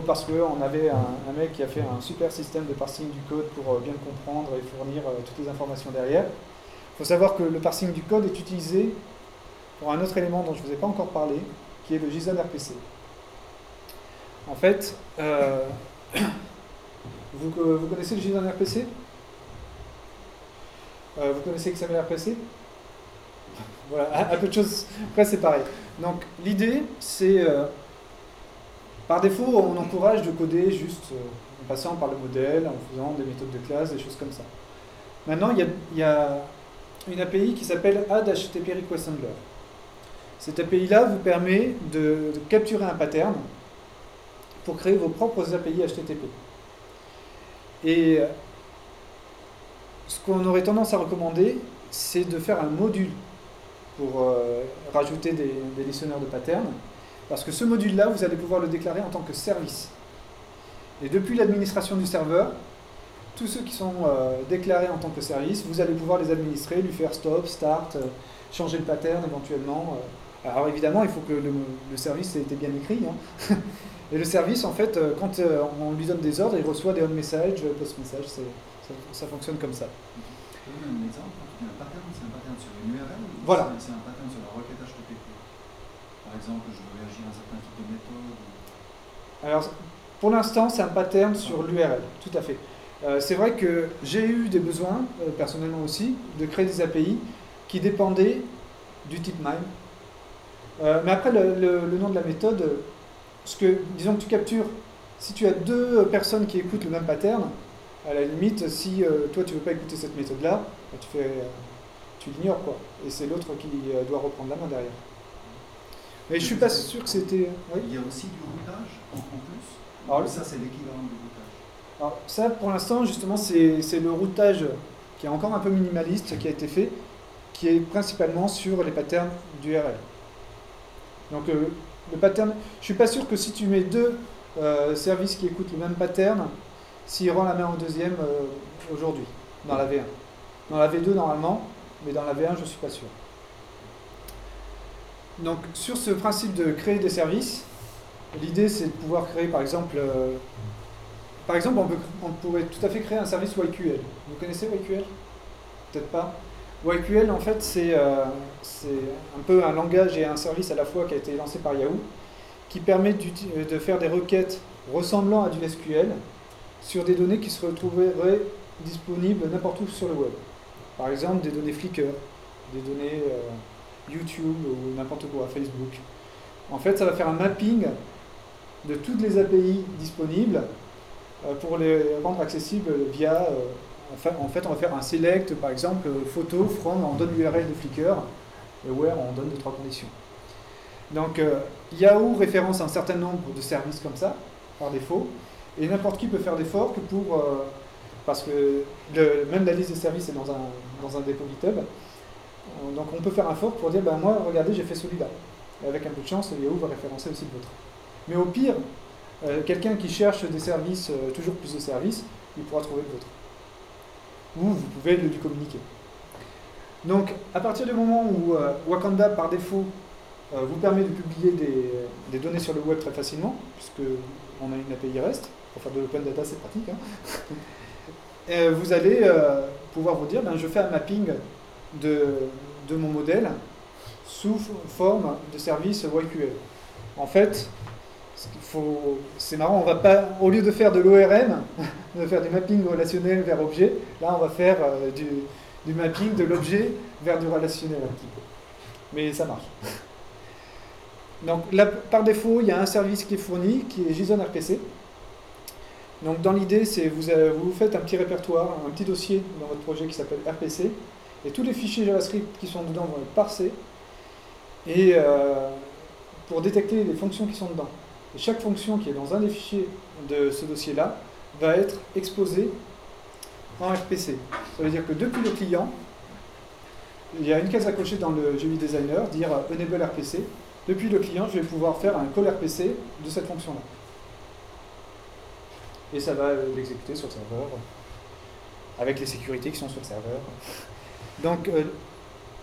Parce qu'on avait un mec qui a fait un super système de parsing du code pour bien le comprendre et fournir toutes les informations derrière. Il faut savoir que le parsing du code est utilisé pour un autre élément dont je ne vous ai pas encore parlé, qui est le JSON RPC. En fait, vous connaissez le JSON RPC ? Vous connaissez XML RPC ? Voilà, à peu de choses près c'est pareil. Donc l'idée c'est, par défaut on encourage de coder juste en passant par le modèle, en faisant des méthodes de classe, des choses comme ça. Maintenant il y a une API qui s'appelle Add HTTP Request Handler. Cette API-là vous permet de capturer un pattern pour créer vos propres API HTTP. Et ce qu'on aurait tendance à recommander, c'est de faire un module pour rajouter des listeners de patterns, parce que ce module-là, vous allez pouvoir le déclarer en tant que service. Et depuis l'administration du serveur, tous ceux qui sont déclarés en tant que service, vous allez pouvoir les administrer, lui faire stop, start, changer le pattern éventuellement. Alors évidemment, il faut que le service ait été bien écrit. Hein. Et le service, en fait, quand on lui donne des ordres, il reçoit des on-message, post-message, ça fonctionne comme ça. Tu peux donner un exemple? Un pattern, c'est un pattern sur une URL ou voilà. C'est un pattern sur la requête HTTP? Par exemple, je veux réagir à un certain type de méthode? Alors, pour l'instant, c'est un pattern sur l'URL, tout à fait. C'est vrai que j'ai eu des besoins, personnellement aussi, de créer des API qui dépendaient du type MIME. Mais après, le nom de la méthode, disons que tu captures, si tu as deux personnes qui écoutent le même pattern, à la limite, si toi tu ne veux pas écouter cette méthode-là, tu l'ignores, quoi. Et c'est l'autre qui doit reprendre la main derrière. Mais je ne suis pas sûr que c'était... Oui. Il y a aussi du routage en plus. Alors, ça, c'est l'équivalent du routage. Alors ça, pour l'instant, justement, c'est le routage qui est encore un peu minimaliste, qui a été fait, qui est principalement sur les patterns d'URL. Donc le pattern, je suis pas sûr que si tu mets deux services qui écoutent le même pattern, s'il rend la main au deuxième aujourd'hui, dans la V1. Dans la V2 normalement, mais dans la V1 je suis pas sûr. Donc sur ce principe de créer des services, l'idée c'est de pouvoir créer par exemple, on pourrait tout à fait créer un service YQL. Vous connaissez YQL? Peut-être pas. YQL, en fait, c'est un peu un langage et un service à la fois qui a été lancé par Yahoo, qui permet de faire des requêtes ressemblant à du SQL sur des données qui se retrouveraient disponibles n'importe où sur le web. Par exemple, des données Flickr, des données YouTube ou n'importe quoi, Facebook. En fait, ça va faire un mapping de toutes les API disponibles pour les rendre accessibles via... En fait, on va faire un select, par exemple, photo, from, on donne l'URL de Flickr, et where, on donne 2-3 conditions. Donc, Yahoo référence un certain nombre de services comme ça, par défaut, et n'importe qui peut faire des forks parce que même la liste des services est dans un dépôt GitHub. Donc, on peut faire un fork pour dire, ben moi, regardez, j'ai fait celui-là. Et avec un peu de chance, Yahoo va référencer aussi le vôtre. Mais au pire, quelqu'un qui cherche des services, toujours plus de services, il pourra trouver le vôtre. Ou vous pouvez lui communiquer. Donc, à partir du moment où Wakanda, par défaut, vous permet de publier des données sur le web très facilement, puisqu'on a une API REST, pour faire de l'open data, c'est pratique, hein. Et vous allez pouvoir vous dire, ben, je fais un mapping de mon modèle sous forme de service YQL. En fait, c'est marrant, on va pas, au lieu de faire de l'ORM, de faire du mapping relationnel vers objet, là on va faire du mapping de l'objet vers du relationnel un petit peu. Mais ça marche. Donc là, par défaut, il y a un service qui est fourni, qui est JSON RPC. Donc dans l'idée, c'est vous faites un petit répertoire, un petit dossier dans votre projet qui s'appelle RPC, et tous les fichiers JavaScript qui sont dedans vont être parsés, et pour détecter les fonctions qui sont dedans. Et chaque fonction qui est dans un des fichiers de ce dossier-là va être exposée en RPC. Ça veut dire que depuis le client, il y a une case à cocher dans le GUI Designer, dire Enable RPC. Depuis le client, je vais pouvoir faire un call RPC de cette fonction-là. Et ça va l'exécuter sur le serveur, avec les sécurités qui sont sur le serveur. Donc,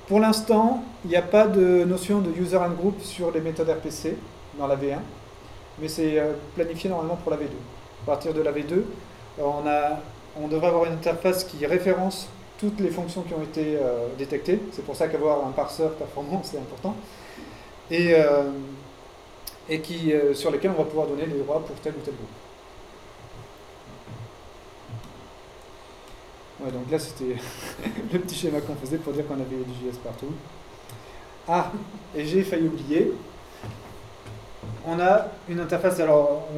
pour l'instant, il n'y a pas de notion de user and group sur les méthodes RPC dans la V1. Mais c'est planifié normalement pour la V2. À partir de la V2, on devrait avoir une interface qui référence toutes les fonctions qui ont été détectées. C'est pour ça qu'avoir un parseur performant, c'est important. Et sur lesquels on va pouvoir donner les droits pour tel ou tel groupe. Ouais, donc là, c'était le petit schéma qu'on faisait pour dire qu'on avait du JS partout. Ah, et j'ai failli oublier. On a une interface, alors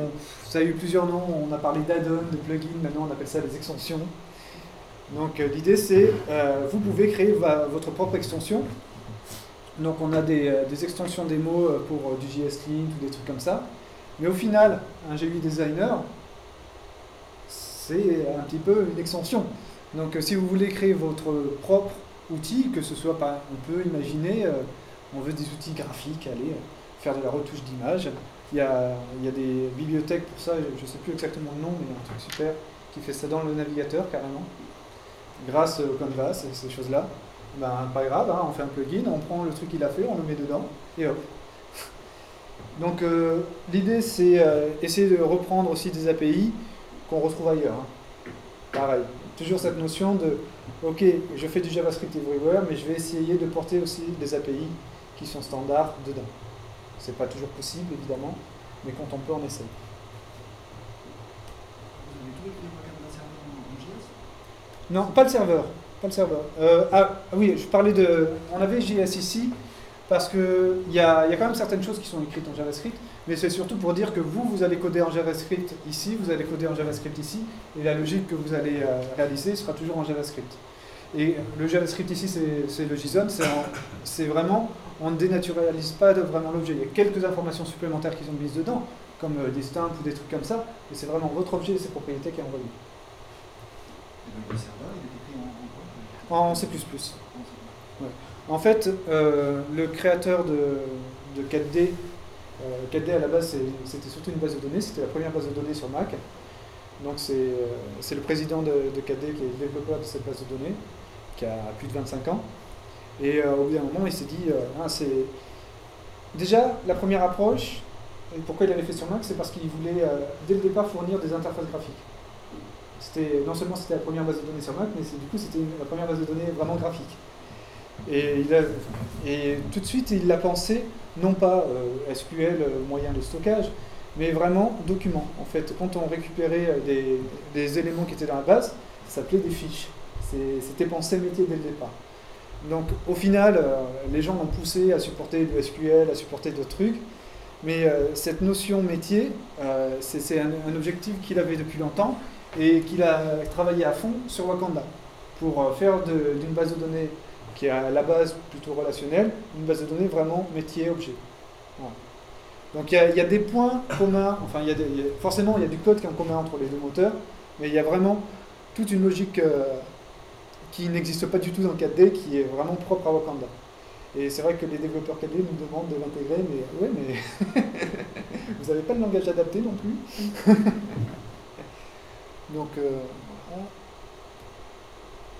ça a eu plusieurs noms, on a parlé d'add-on, de plugin, maintenant on appelle ça des extensions. Donc l'idée c'est, vous pouvez créer votre propre extension Donc on a des extensions démo pour du JSLint ou des trucs comme ça. Mais au final, un GUI designer, c'est un petit peu une extension. Donc si vous voulez créer votre propre outil, que ce soit, on peut imaginer, on veut des outils graphiques, aller faire de la retouche d'image. Il y a des bibliothèques pour ça, je ne sais plus exactement le nom, mais il y a un truc super qui fait ça dans le navigateur carrément, grâce au Canvas et ces choses-là. Ben, pas grave, hein, on fait un plugin, on prend le truc qu'il a fait, on le met dedans, et hop. Donc l'idée c'est essayer de reprendre aussi des API qu'on retrouve ailleurs. Hein. Pareil, toujours cette notion de, ok, je fais du JavaScript everywhere, mais je vais essayer de porter aussi des API qui sont standards dedans. C'est pas toujours possible évidemment, mais quand on peut, on essaye. Vous avez trouvé qu'il y avait un serveur en JS? Non, pas le serveur. Pas le serveur. Oui, je parlais de... On avait JS ici, parce qu'il y a quand même certaines choses qui sont écrites en JavaScript, mais c'est surtout pour dire que vous allez coder en JavaScript ici, vous allez coder en JavaScript ici, et la logique que vous allez réaliser sera toujours en JavaScript. Et le JavaScript ici, c'est le JSON, c'est vraiment... On ne dénaturalise pas vraiment l'objet. Il y a quelques informations supplémentaires qui sont mises dedans, comme des stamps ou des trucs comme ça, mais c'est vraiment votre objet et ses propriétés qui est envoyé. Et donc le serveur, il est écrit en quoi? En C++. Ouais. En fait, le créateur de 4D, 4D à la base c'était surtout une base de données, c'était la première base de données sur Mac. Donc c'est le président de 4D qui est le développeur de cette base de données, qui a plus de 25 ans. Et au bout d'un moment, il s'est dit, c'est... Déjà, la première approche, et pourquoi il l'avait fait sur Mac, c'est parce qu'il voulait, dès le départ, fournir des interfaces graphiques. Non seulement c'était la première base de données sur Mac, mais du coup, c'était la première base de données vraiment graphique. Et tout de suite, il l'a pensé, non pas SQL, moyen de stockage, mais vraiment document. En fait, quand on récupérait des éléments qui étaient dans la base, ça s'appelait des fiches. C'était pensé métier dès le départ. Donc au final, les gens ont poussé à supporter du SQL, à supporter d'autres trucs, mais cette notion métier, c'est un objectif qu'il avait depuis longtemps et qu'il a travaillé à fond sur Wakanda pour faire d'une base de données qui est à la base plutôt relationnelle, une base de données vraiment métier-objet. Voilà. Donc il y a des points communs, enfin forcément il y a du code qui est en commun entre les deux moteurs, mais il y a vraiment toute une logique qui n'existe pas du tout dans 4D, qui est vraiment propre à Wakanda. Et c'est vrai que les développeurs 4D nous demandent de l'intégrer, mais ouais, mais vous n'avez pas le langage adapté non plus. Donc,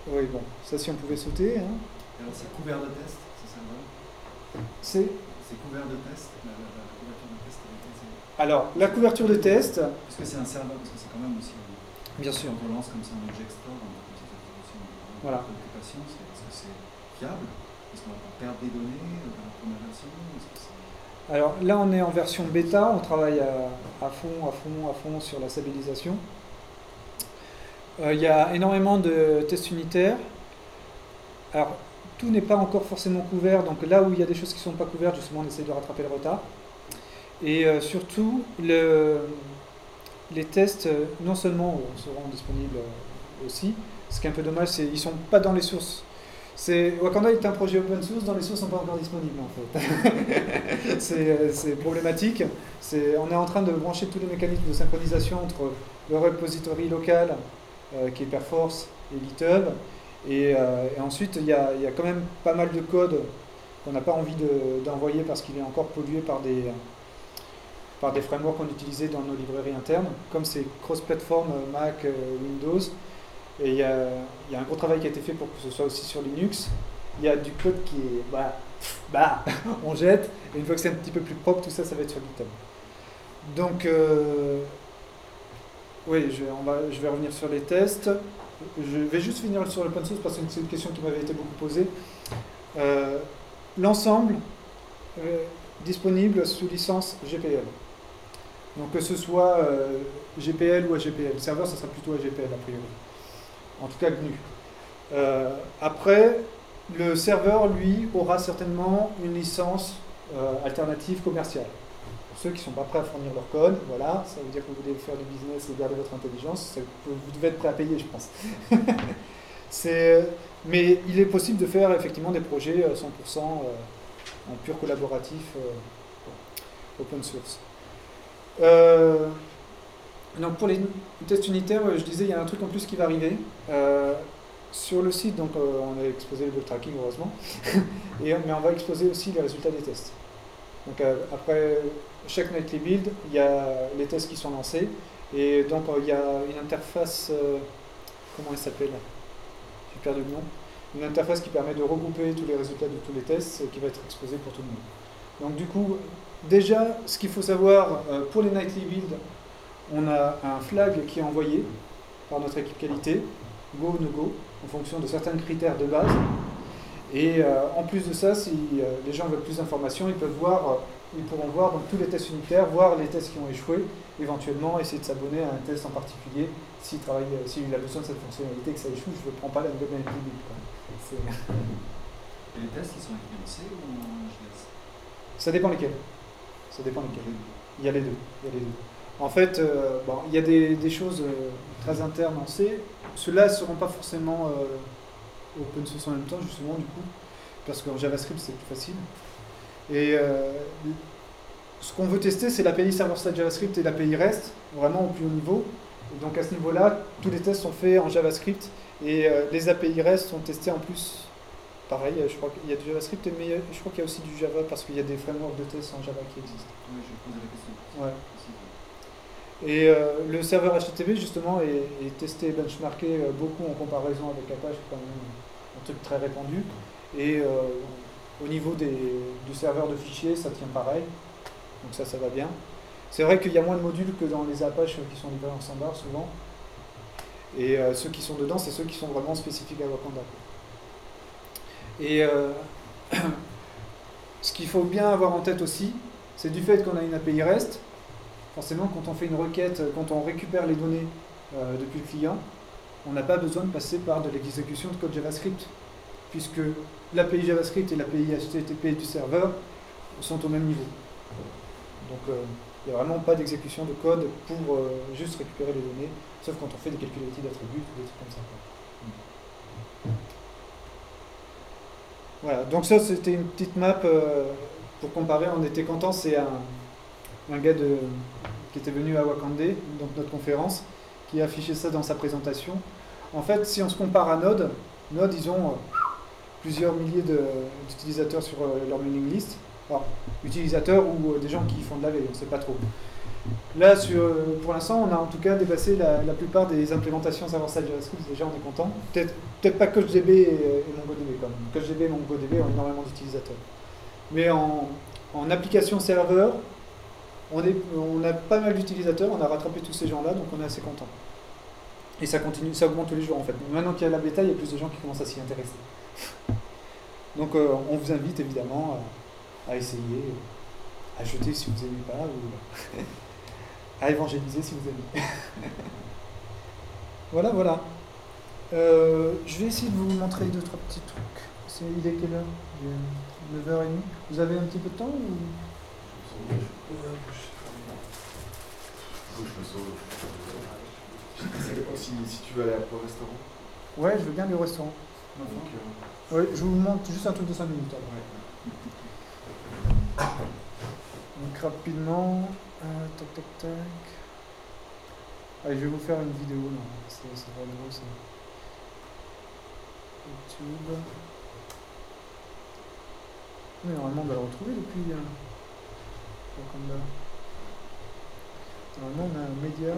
oui, bon, ça si on pouvait sauter. Hein. Alors c'est couvert de tests, c'est ça, voilà. C'est couvert de tests, la couverture de tests avec les... Alors, la couverture de tests... Parce que c'est un serveur, parce que c'est quand même aussi... Bien sûr. On relance comme ça un object store, voilà. Est-ce que c'est fiable? Est-ce qu'on va pas perdre des données dans la première version? Alors là, on est en version bêta, on travaille à fond sur la stabilisation. Il y a énormément de tests unitaires. Alors, tout n'est pas encore forcément couvert, donc là où il y a des choses qui ne sont pas couvertes, justement, on essaie de rattraper le retard. Et surtout, les tests, non seulement seront disponibles aussi, ce qui est un peu dommage, c'est qu'ils ne sont pas dans les sources. Wakanda est un projet open source, dans les sources ne sont pas encore disponibles en fait. C'est problématique. On est en train de brancher tous les mécanismes de synchronisation entre le repository local, qui est Perforce, et GitHub. Et ensuite, il y a quand même pas mal de code qu'on n'a pas envie d'envoyer parce qu'il est encore pollué par des frameworks qu'on utilisait dans nos librairies internes, comme c'est cross-platform Mac, Windows. Et il y a un gros travail qui a été fait pour que ce soit aussi sur Linux. Il y a du code qui est... on jette, et une fois que c'est un petit peu plus propre, tout ça, ça va être sur GitHub. Donc, oui, je vais revenir sur les tests. Je vais juste finir sur l'open source parce que c'est une question qui m'avait été beaucoup posée. L'ensemble disponible sous licence GPL. Donc que ce soit GPL ou AGPL. Le serveur, ça sera plutôt AGPL a priori. En tout cas GNU. Après, le serveur, lui, aura certainement une licence alternative commerciale. Pour ceux qui ne sont pas prêts à fournir leur code, voilà, ça veut dire que vous devez faire du business et garder votre intelligence, vous devez être prêt à payer, je pense. Mais il est possible de faire effectivement des projets 100% en pur collaboratif open source. Donc pour les tests unitaires, je disais, il y a un truc en plus qui va arriver. Sur le site, donc on a exposé le bug tracking heureusement, mais on va exposer aussi les résultats des tests. Donc après chaque nightly build, il y a les tests qui sont lancés, et donc il y a une interface, comment elle s'appelle? J'ai perdu le nom. Une interface qui permet de regrouper tous les résultats de tous les tests et qui va être exposée pour tout le monde. Donc du coup, déjà, ce qu'il faut savoir, pour les nightly builds, on a un flag qui est envoyé par notre équipe qualité, go ou no go, en fonction de certains critères de base. Et en plus de ça, si les gens veulent plus d'informations, ils pourront voir donc, tous les tests unitaires, voir les tests qui ont échoué, éventuellement essayer de s'abonner à un test en particulier. S'il a besoin de cette fonctionnalité et que ça échoue, je ne prends pas la nouvelle nightly build. Et les tests, ils sont écrits en C ou en JS? Ça dépend lesquels. Il y a les deux. En fait, il y a des choses très internes en C. Ceux-là ne seront pas forcément open source en même temps, justement, du coup, parce qu'en JavaScript, c'est plus facile. Et ce qu'on veut tester, c'est l'API server-side JavaScript et l'API REST, vraiment au plus haut niveau. Et donc à ce niveau-là, tous les tests sont faits en JavaScript et les API REST sont testés en plus. Pareil, je crois qu'il y a du JavaScript, mais je crois qu'il y a aussi du Java parce qu'il y a des frameworks de tests en Java qui existent. Oui, je posais la question. Ouais. Et le serveur HTTP, justement, est testé et benchmarké beaucoup en comparaison avec Apache, qui est quand même un truc très répandu. Et au niveau du serveur de fichiers, ça tient pareil. Donc ça va bien. C'est vrai qu'il y a moins de modules que dans les Apache qui sont livrés en standard, souvent. Et ceux qui sont dedans, c'est ceux qui sont vraiment spécifiques à Wakanda. Et ce qu'il faut bien avoir en tête aussi, c'est du fait qu'on a une API REST. Forcément, quand on fait une requête, quand on récupère les données depuis le client, on n'a pas besoin de passer par de l'exécution de code JavaScript, puisque l'API JavaScript et l'API HTTP du serveur sont au même niveau. Donc, il n'y a vraiment pas d'exécution de code pour juste récupérer les données, sauf quand on fait des calculatifs d'attributs ou des trucs comme ça. Voilà, donc ça c'était une petite map pour comparer. On était content, c'est un gars qui était venu à Wakanda, donc notre conférence, qui a affiché ça dans sa présentation. En fait, si on se compare à Node, ils ont plusieurs milliers d'utilisateurs sur leur mailing list. Alors, utilisateurs ou des gens qui font de la veille, on ne sait pas trop. Là, pour l'instant, on a en tout cas dépassé la plupart des implémentations server-side JavaScript. Déjà, on est content. Peut-être pas CoachDB et MongoDB quand même. CoachDB et MongoDB ont énormément d'utilisateurs. Mais en application serveur, on a pas mal d'utilisateurs, on a rattrapé tous ces gens-là, donc on est assez content. Et ça continue, ça augmente tous les jours en fait. Maintenant qu'il y a la bêta, il y a plus de gens qui commencent à s'y intéresser. Donc on vous invite évidemment à essayer, à jeter si vous n'aimez pas, ou à évangéliser si vous aimez. Voilà. Je vais essayer de vous montrer 2-3 petits trucs. Il est quelle heure? 9h30. Vous avez un petit peu de temps ou... Je me sauve. Si tu veux aller au restaurant. Ouais, je veux bien aller au restaurant. Ouais, je vous montre juste un truc de 5 minutes. Donc rapidement, tac. Allez, je vais vous faire une vidéo. Non, c'est pas drôle ça. YouTube. Oui, normalement on va le retrouver depuis Wakanda. Normalement on a un média.